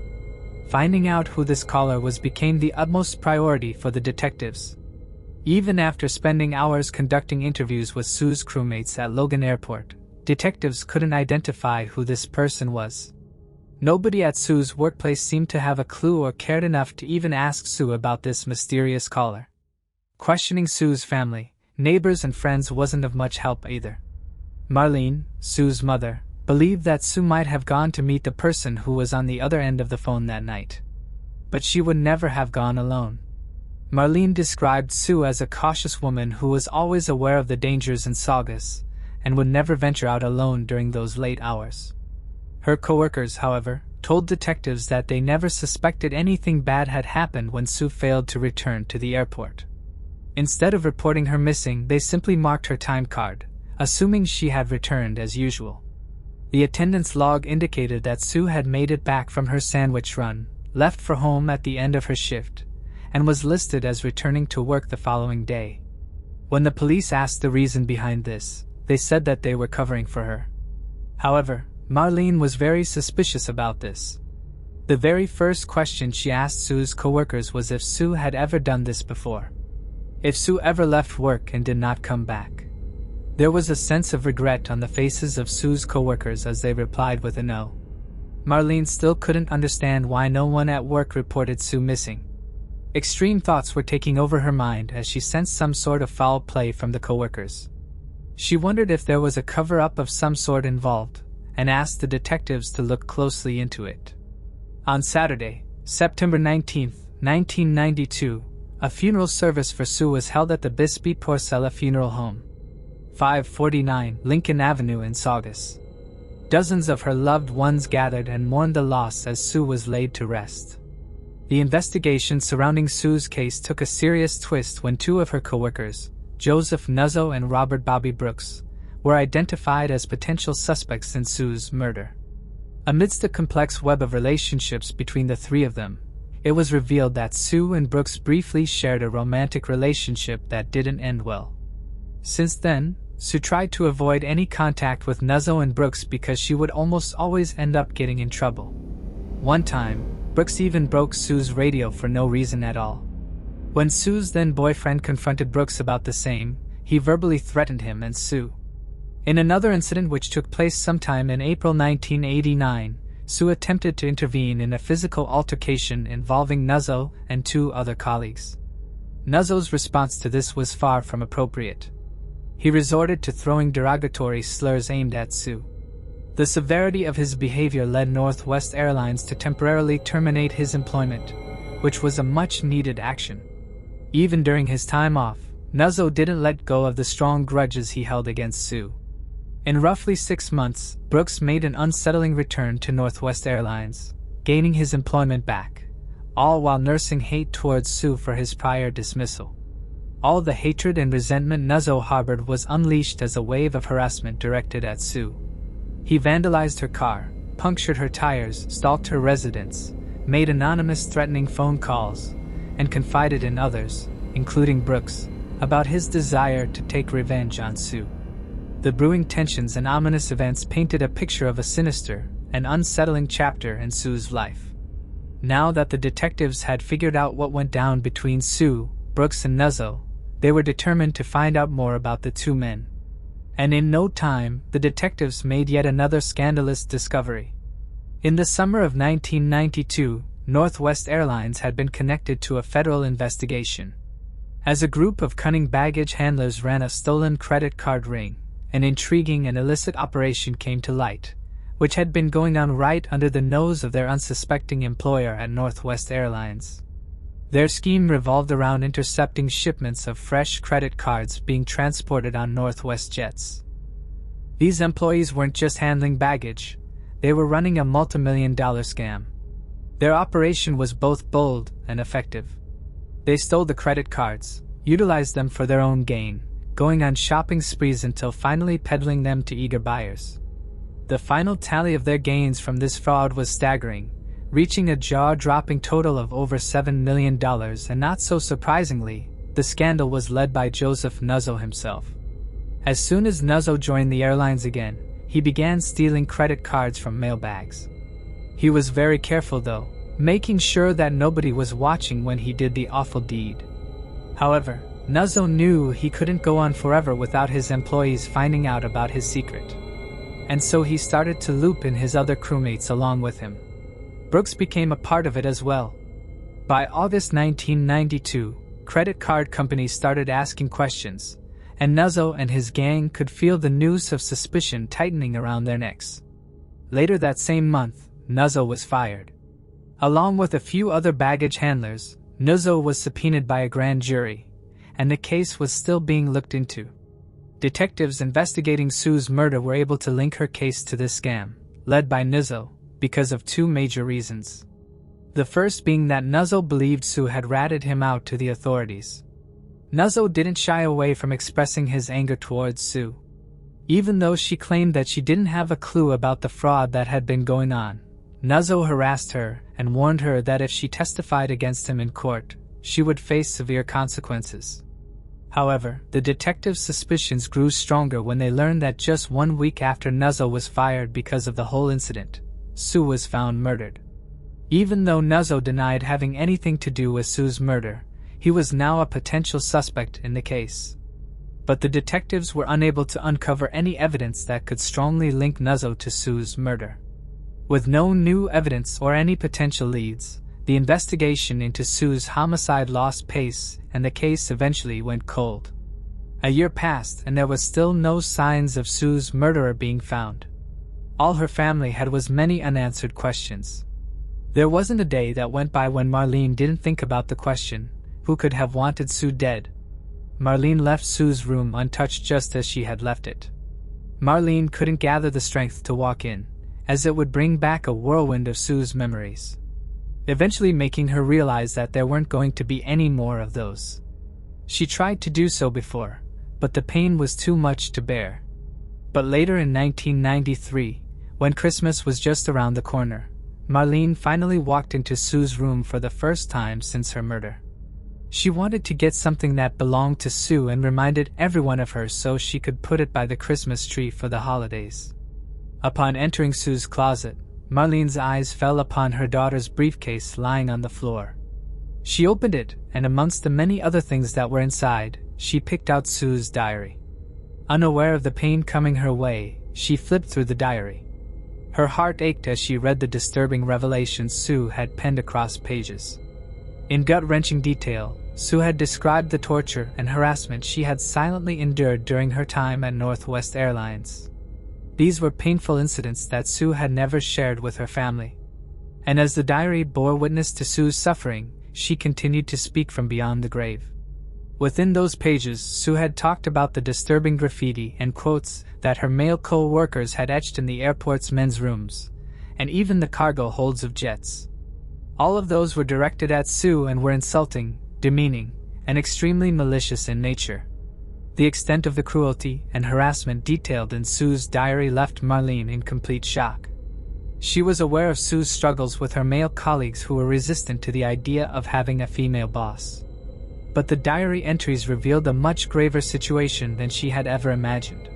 Finding out who this caller was became the utmost priority for the detectives. Even after spending hours conducting interviews with Sue's crewmates at Logan Airport, detectives couldn't identify who this person was. Nobody at Sue's workplace seemed to have a clue or cared enough to even ask Sue about this mysterious caller. Questioning Sue's family, neighbors and friends wasn't of much help either. Marlene, Sue's mother, believed that Sue might have gone to meet the person who was on the other end of the phone that night. But she would never have gone alone. Marlene described Sue as a cautious woman who was always aware of the dangers in Saugus, and would never venture out alone during those late hours. Her coworkers, however, told detectives that they never suspected anything bad had happened when Sue failed to return to the airport. Instead of reporting her missing, they simply marked her time card, assuming she had returned as usual. The attendance log indicated that Sue had made it back from her sandwich run, left for home at the end of her shift, and was listed as returning to work the following day. When the police asked the reason behind this, they said that they were covering for her. However, Marlene was very suspicious about this. The very first question she asked Sue's coworkers was if Sue had ever done this before. If Sue ever left work and did not come back. There was a sense of regret on the faces of Sue's coworkers as they replied with a no. Marlene still couldn't understand why no one at work reported Sue missing. Extreme thoughts were taking over her mind as she sensed some sort of foul play from the coworkers. She wondered if there was a cover-up of some sort involved, and asked the detectives to look closely into it. On Saturday, September 19, 1992, a funeral service for Sue was held at the Bisbee Porcella Funeral Home, 549 Lincoln Avenue in Saugus. Dozens of her loved ones gathered and mourned the loss as Sue was laid to rest. The investigation surrounding Sue's case took a serious twist when two of her coworkers, Joseph Nuzzo and Robert Bobby Brooks, were identified as potential suspects in Sue's murder. Amidst the complex web of relationships between the three of them, it was revealed that Sue and Brooks briefly shared a romantic relationship that didn't end well. Since then, Sue tried to avoid any contact with Nuzzo and Brooks because she would almost always end up getting in trouble. One time, Brooks even broke Sue's radio for no reason at all. When Sue's then-boyfriend confronted Brooks about the same, he verbally threatened him and Sue. In another incident which took place sometime in April 1989, Sue attempted to intervene in a physical altercation involving Nuzzo and two other colleagues. Nuzzo's response to this was far from appropriate. He resorted to throwing derogatory slurs aimed at Sue. The severity of his behavior led Northwest Airlines to temporarily terminate his employment, which was a much-needed action. Even during his time off, Nuzzo didn't let go of the strong grudges he held against Sue. In roughly 6 months, Brooks made an unsettling return to Northwest Airlines, gaining his employment back, all while nursing hate towards Sue for his prior dismissal. All the hatred and resentment Nuzzo harbored was unleashed as a wave of harassment directed at Sue. He vandalized her car, punctured her tires, stalked her residence, made anonymous threatening phone calls, and confided in others, including Brooks, about his desire to take revenge on Sue. The brewing tensions and ominous events painted a picture of a sinister and unsettling chapter in Sue's life. Now that the detectives had figured out what went down between Sue, Brooks, and Nuzzo, they were determined to find out more about the two men. And in no time, the detectives made yet another scandalous discovery. In the summer of 1992, Northwest Airlines had been connected to a federal investigation. As a group of cunning baggage handlers ran a stolen credit card ring, an intriguing and illicit operation came to light, which had been going on right under the nose of their unsuspecting employer at Northwest Airlines. Their scheme revolved around intercepting shipments of fresh credit cards being transported on Northwest jets. These employees weren't just handling baggage, they were running a multi-million-dollar scam. Their operation was both bold and effective. They stole the credit cards, utilized them for their own gain, going on shopping sprees until finally peddling them to eager buyers. The final tally of their gains from this fraud was staggering, reaching a jaw-dropping total of over $7 million, and not so surprisingly, the scandal was led by Joseph Nuzzo himself. As soon as Nuzzo joined the airlines again, he began stealing credit cards from mailbags. He was very careful though, making sure that nobody was watching when he did the awful deed. However, Nuzzo knew he couldn't go on forever without his employees finding out about his secret. And so he started to loop in his other crewmates along with him. Brooks became a part of it as well. By August 1992, credit card companies started asking questions, and Nuzzo and his gang could feel the noose of suspicion tightening around their necks. Later that same month, Nuzzo was fired. Along with a few other baggage handlers, Nuzzo was subpoenaed by a grand jury, and the case was still being looked into. Detectives investigating Sue's murder were able to link her case to this scam, led by Nuzzo, because of two major reasons. The first being that Nuzzo believed Sue had ratted him out to the authorities. Nuzzo didn't shy away from expressing his anger towards Sue. Even though she claimed that she didn't have a clue about the fraud that had been going on, Nuzzo harassed her and warned her that if she testified against him in court, she would face severe consequences. However, the detectives' suspicions grew stronger when they learned that just 1 week after Nuzzo was fired because of the whole incident, Sue was found murdered. Even though Nuzzo denied having anything to do with Sue's murder, he was now a potential suspect in the case. But the detectives were unable to uncover any evidence that could strongly link Nuzzo to Sue's murder. With no new evidence or any potential leads, the investigation into Sue's homicide lost pace and the case eventually went cold. A year passed and there was still no signs of Sue's murderer being found. All her family had was many unanswered questions. There wasn't a day that went by when Marlene didn't think about the question, who could have wanted Sue dead? Marlene left Sue's room untouched just as she had left it. Marlene couldn't gather the strength to walk in, as it would bring back a whirlwind of Sue's memories, eventually making her realize that there weren't going to be any more of those. She tried to do so before, but the pain was too much to bear. But later in 1993, When Christmas was just around the corner, Marlene finally walked into Sue's room for the first time since her murder. She wanted to get something that belonged to Sue and reminded everyone of her so she could put it by the Christmas tree for the holidays. Upon entering Sue's closet, Marlene's eyes fell upon her daughter's briefcase lying on the floor. She opened it, and amongst the many other things that were inside, she picked out Sue's diary. Unaware of the pain coming her way, she flipped through the diary. Her heart ached as she read the disturbing revelations Sue had penned across pages. In gut-wrenching detail, Sue had described the torture and harassment she had silently endured during her time at Northwest Airlines. These were painful incidents that Sue had never shared with her family. And as the diary bore witness to Sue's suffering, she continued to speak from beyond the grave. Within those pages, Sue had talked about the disturbing graffiti and quotes that her male co-workers had etched in the airport's men's rooms, and even the cargo holds of jets. All of those were directed at Sue and were insulting, demeaning, and extremely malicious in nature. The extent of the cruelty and harassment detailed in Sue's diary left Marlene in complete shock. She was aware of Sue's struggles with her male colleagues who were resistant to the idea of having a female boss. But the diary entries revealed a much graver situation than she had ever imagined.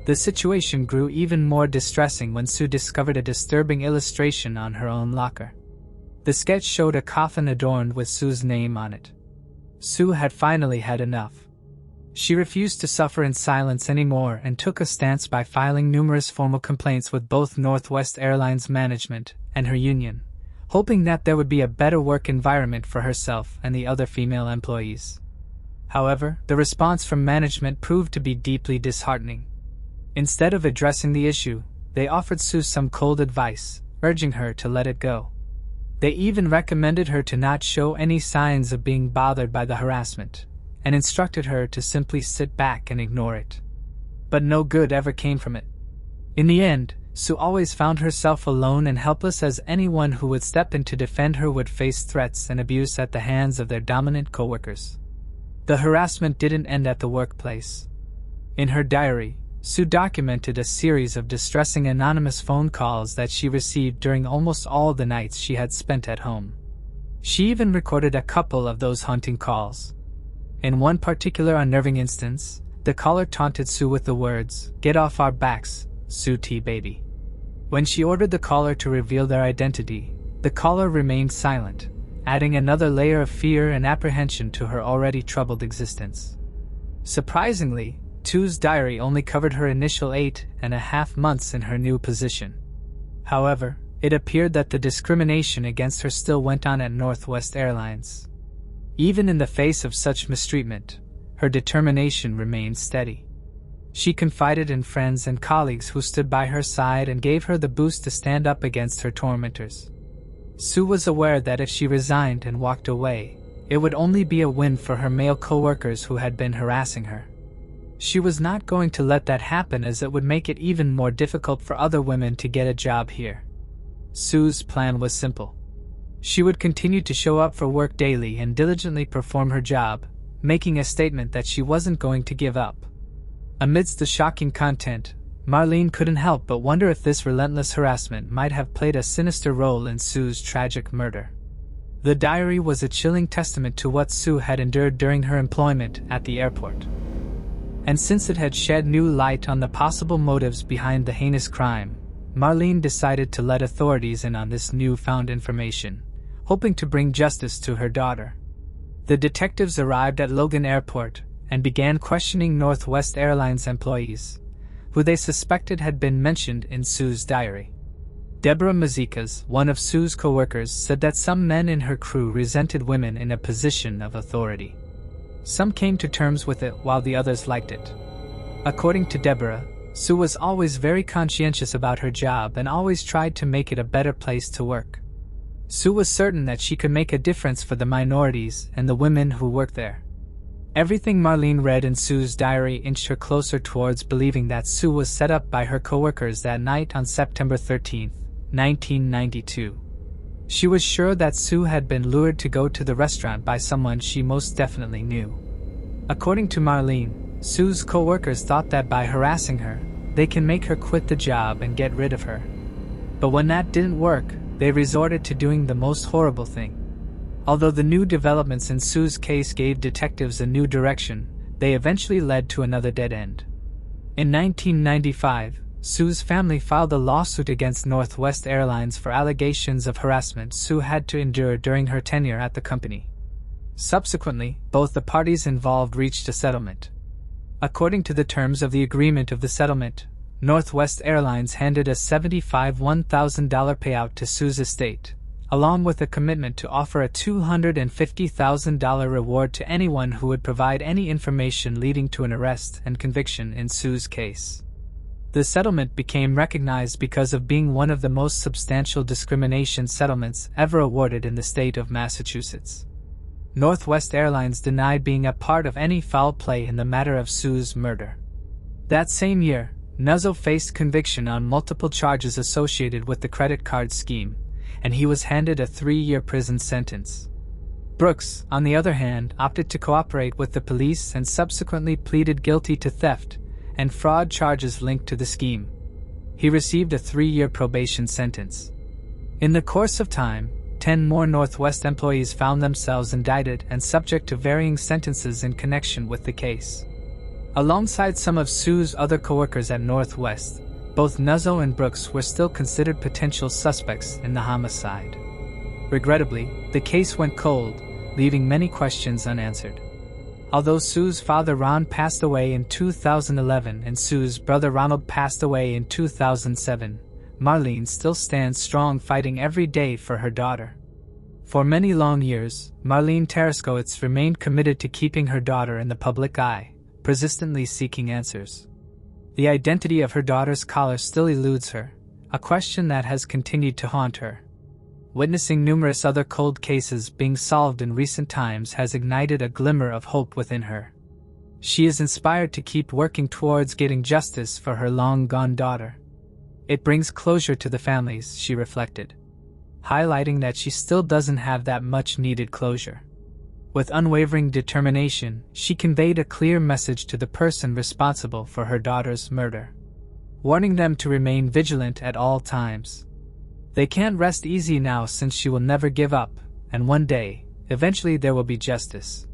The situation grew even more distressing when Sue discovered a disturbing illustration on her own locker. The sketch showed a coffin adorned with Sue's name on it. Sue had finally had enough. She refused to suffer in silence anymore and took a stance by filing numerous formal complaints with both Northwest Airlines management and her union, hoping that there would be a better work environment for herself and the other female employees. However, the response from management proved to be deeply disheartening. Instead of addressing the issue, they offered Sue some cold advice, urging her to let it go. They even recommended her to not show any signs of being bothered by the harassment, and instructed her to simply sit back and ignore it. But no good ever came from it. In the end, Sue always found herself alone and helpless, as anyone who would step in to defend her would face threats and abuse at the hands of their dominant coworkers. The harassment didn't end at the workplace. In her diary, Sue documented a series of distressing anonymous phone calls that she received during almost all the nights she had spent at home. She even recorded a couple of those haunting calls. In one particular unnerving instance, the caller taunted Sue with the words, "Get off our backs, Sue T. baby." When she ordered the caller to reveal their identity, the caller remained silent, adding another layer of fear and apprehension to her already troubled existence. Surprisingly, Sue's diary only covered her initial 8.5 months in her new position. However, it appeared that the discrimination against her still went on at Northwest Airlines. Even in the face of such mistreatment, her determination remained steady. She confided in friends and colleagues who stood by her side and gave her the boost to stand up against her tormentors. Sue was aware that if she resigned and walked away, it would only be a win for her male coworkers who had been harassing her. She was not going to let that happen, as it would make it even more difficult for other women to get a job here. Sue's plan was simple. She would continue to show up for work daily and diligently perform her job, making a statement that she wasn't going to give up. Amidst the shocking content, Marlene couldn't help but wonder if this relentless harassment might have played a sinister role in Sue's tragic murder. The diary was a chilling testament to what Sue had endured during her employment at the airport. And since it had shed new light on the possible motives behind the heinous crime, Marlene decided to let authorities in on this newfound information, hoping to bring justice to her daughter. The detectives arrived at Logan Airport and began questioning Northwest Airlines employees, who they suspected had been mentioned in Sue's diary. Deborah Mazikas, one of Sue's coworkers, said that some men in her crew resented women in a position of authority. Some came to terms with it while the others liked it. According to Deborah, Sue was always very conscientious about her job and always tried to make it a better place to work. Sue was certain that she could make a difference for the minorities and the women who worked there. Everything Marlene read in Sue's diary inched her closer towards believing that Sue was set up by her coworkers that night on September 13, 1992. She was sure that Sue had been lured to go to the restaurant by someone she most definitely knew. According to Marlene, Sue's co-workers thought that by harassing her, they can make her quit the job and get rid of her. But when that didn't work, they resorted to doing the most horrible thing. Although the new developments in Sue's case gave detectives a new direction, they eventually led to another dead end. In 1995, Sue's family filed a lawsuit against Northwest Airlines for allegations of harassment Sue had to endure during her tenure at the company. Subsequently, both the parties involved reached a settlement. According to the terms of the agreement of the settlement, Northwest Airlines handed a $75,000 payout to Sue's estate, along with a commitment to offer a $250,000 reward to anyone who would provide any information leading to an arrest and conviction in Sue's case. The settlement became recognized because of being one of the most substantial discrimination settlements ever awarded in the state of Massachusetts. Northwest Airlines denied being a part of any foul play in the matter of Sue's murder. That same year, Nuzzo faced conviction on multiple charges associated with the credit card scheme, and he was handed a 3-year prison sentence. Brooks, on the other hand, opted to cooperate with the police and subsequently pleaded guilty to theft and fraud charges linked to the scheme. He received a 3-year probation sentence. In the course of time, 10 more Northwest employees found themselves indicted and subject to varying sentences in connection with the case. Alongside some of Sue's other coworkers at Northwest, both Nuzzo and Brooks were still considered potential suspects in the homicide. Regrettably, the case went cold, leaving many questions unanswered. Although Sue's father Ron passed away in 2011 and Sue's brother Ronald passed away in 2007, Marlene still stands strong, fighting every day for her daughter. For many long years, Marlene Teraszkiewicz remained committed to keeping her daughter in the public eye, persistently seeking answers. The identity of her daughter's caller still eludes her, a question that has continued to haunt her. Witnessing numerous other cold cases being solved in recent times has ignited a glimmer of hope within her. She is inspired to keep working towards getting justice for her long-gone daughter. It brings closure to the families, she reflected, highlighting that she still doesn't have that much-needed closure. With unwavering determination, she conveyed a clear message to the person responsible for her daughter's murder, warning them to remain vigilant at all times. They can't rest easy now since she will never give up, and one day, eventually there will be justice.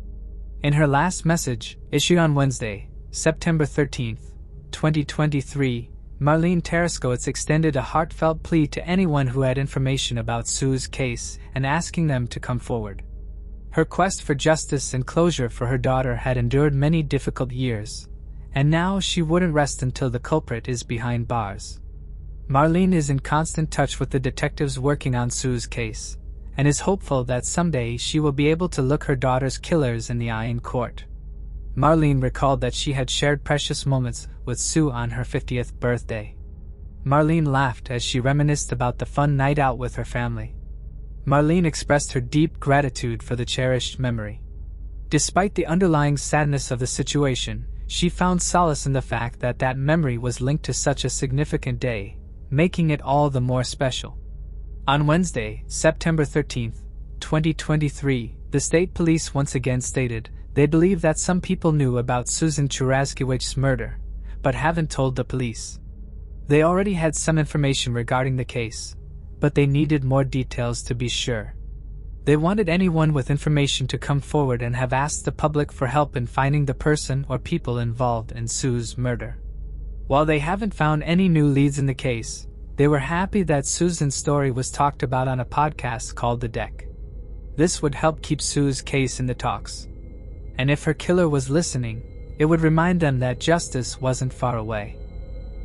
In her last message, issued on Wednesday, September 13, 2023, Marlene Teraszkiewicz extended a heartfelt plea to anyone who had information about Sue's case and asking them to come forward. Her quest for justice and closure for her daughter had endured many difficult years, and now she wouldn't rest until the culprit is behind bars. Marlene is in constant touch with the detectives working on Sue's case, and is hopeful that someday she will be able to look her daughter's killers in the eye in court. Marlene recalled that she had shared precious moments with Sue on her 50th birthday. Marlene laughed as she reminisced about the fun night out with her family. Marlene expressed her deep gratitude for the cherished memory. Despite the underlying sadness of the situation, she found solace in the fact that that memory was linked to such a significant day, making it all the more special. On Wednesday, September 13, 2023, the state police once again stated they believe that some people knew about Susan Teraszkiewicz's murder, but haven't told the police. They already had some information regarding the case, but they needed more details to be sure. They wanted anyone with information to come forward and have asked the public for help in finding the person or people involved in Sue's murder. While they haven't found any new leads in the case, they were happy that Susan's story was talked about on a podcast called The Deck. This would help keep Sue's case in the talks. And if her killer was listening, it would remind them that justice wasn't far away.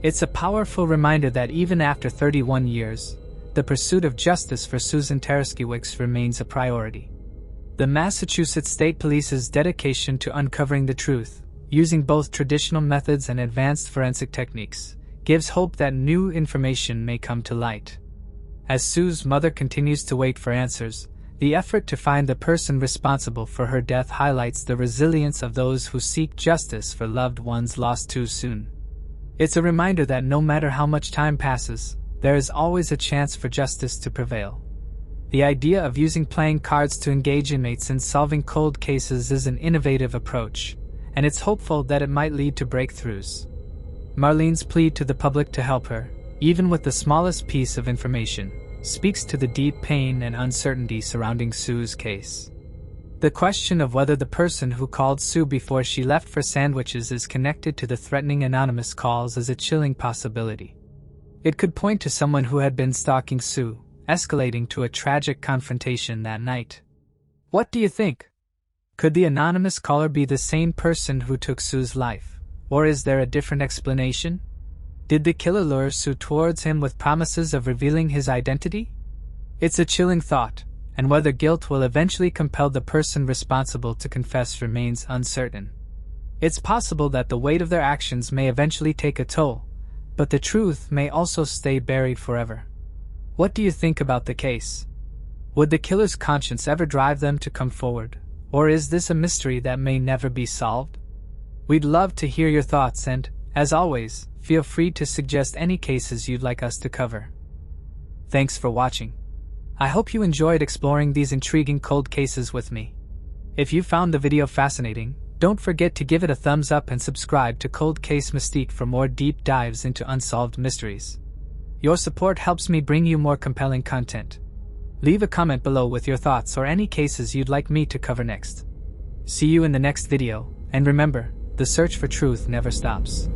It's a powerful reminder that even after 31 years, the pursuit of justice for Susan Teraszkiewicz remains a priority. The Massachusetts State Police's dedication to uncovering the truth, using both traditional methods and advanced forensic techniques, gives hope that new information may come to light. As Sue's mother continues to wait for answers, the effort to find the person responsible for her death highlights the resilience of those who seek justice for loved ones lost too soon. It's a reminder that no matter how much time passes, there is always a chance for justice to prevail. The idea of using playing cards to engage inmates in solving cold cases is an innovative approach, and it's hopeful that it might lead to breakthroughs. Marlene's plea to the public to help her, even with the smallest piece of information, speaks to the deep pain and uncertainty surrounding Sue's case. The question of whether the person who called Sue before she left for sandwiches is connected to the threatening anonymous calls is a chilling possibility. It could point to someone who had been stalking Sue, escalating to a tragic confrontation that night. What do you think? Could the anonymous caller be the same person who took Sue's life, or is there a different explanation? Did the killer lure Sue towards him with promises of revealing his identity? It's a chilling thought, and whether guilt will eventually compel the person responsible to confess remains uncertain. It's possible that the weight of their actions may eventually take a toll, but the truth may also stay buried forever. What do you think about the case? Would the killer's conscience ever drive them to come forward, or is this a mystery that may never be solved? We'd love to hear your thoughts and, as always, feel free to suggest any cases you'd like us to cover. Thanks for watching. I hope you enjoyed exploring these intriguing cold cases with me. If you found the video fascinating, don't forget to give it a thumbs up and subscribe to Cold Case Mystique for more deep dives into unsolved mysteries. Your support helps me bring you more compelling content. Leave a comment below with your thoughts or any cases you'd like me to cover next. See you in the next video, and remember, the search for truth never stops.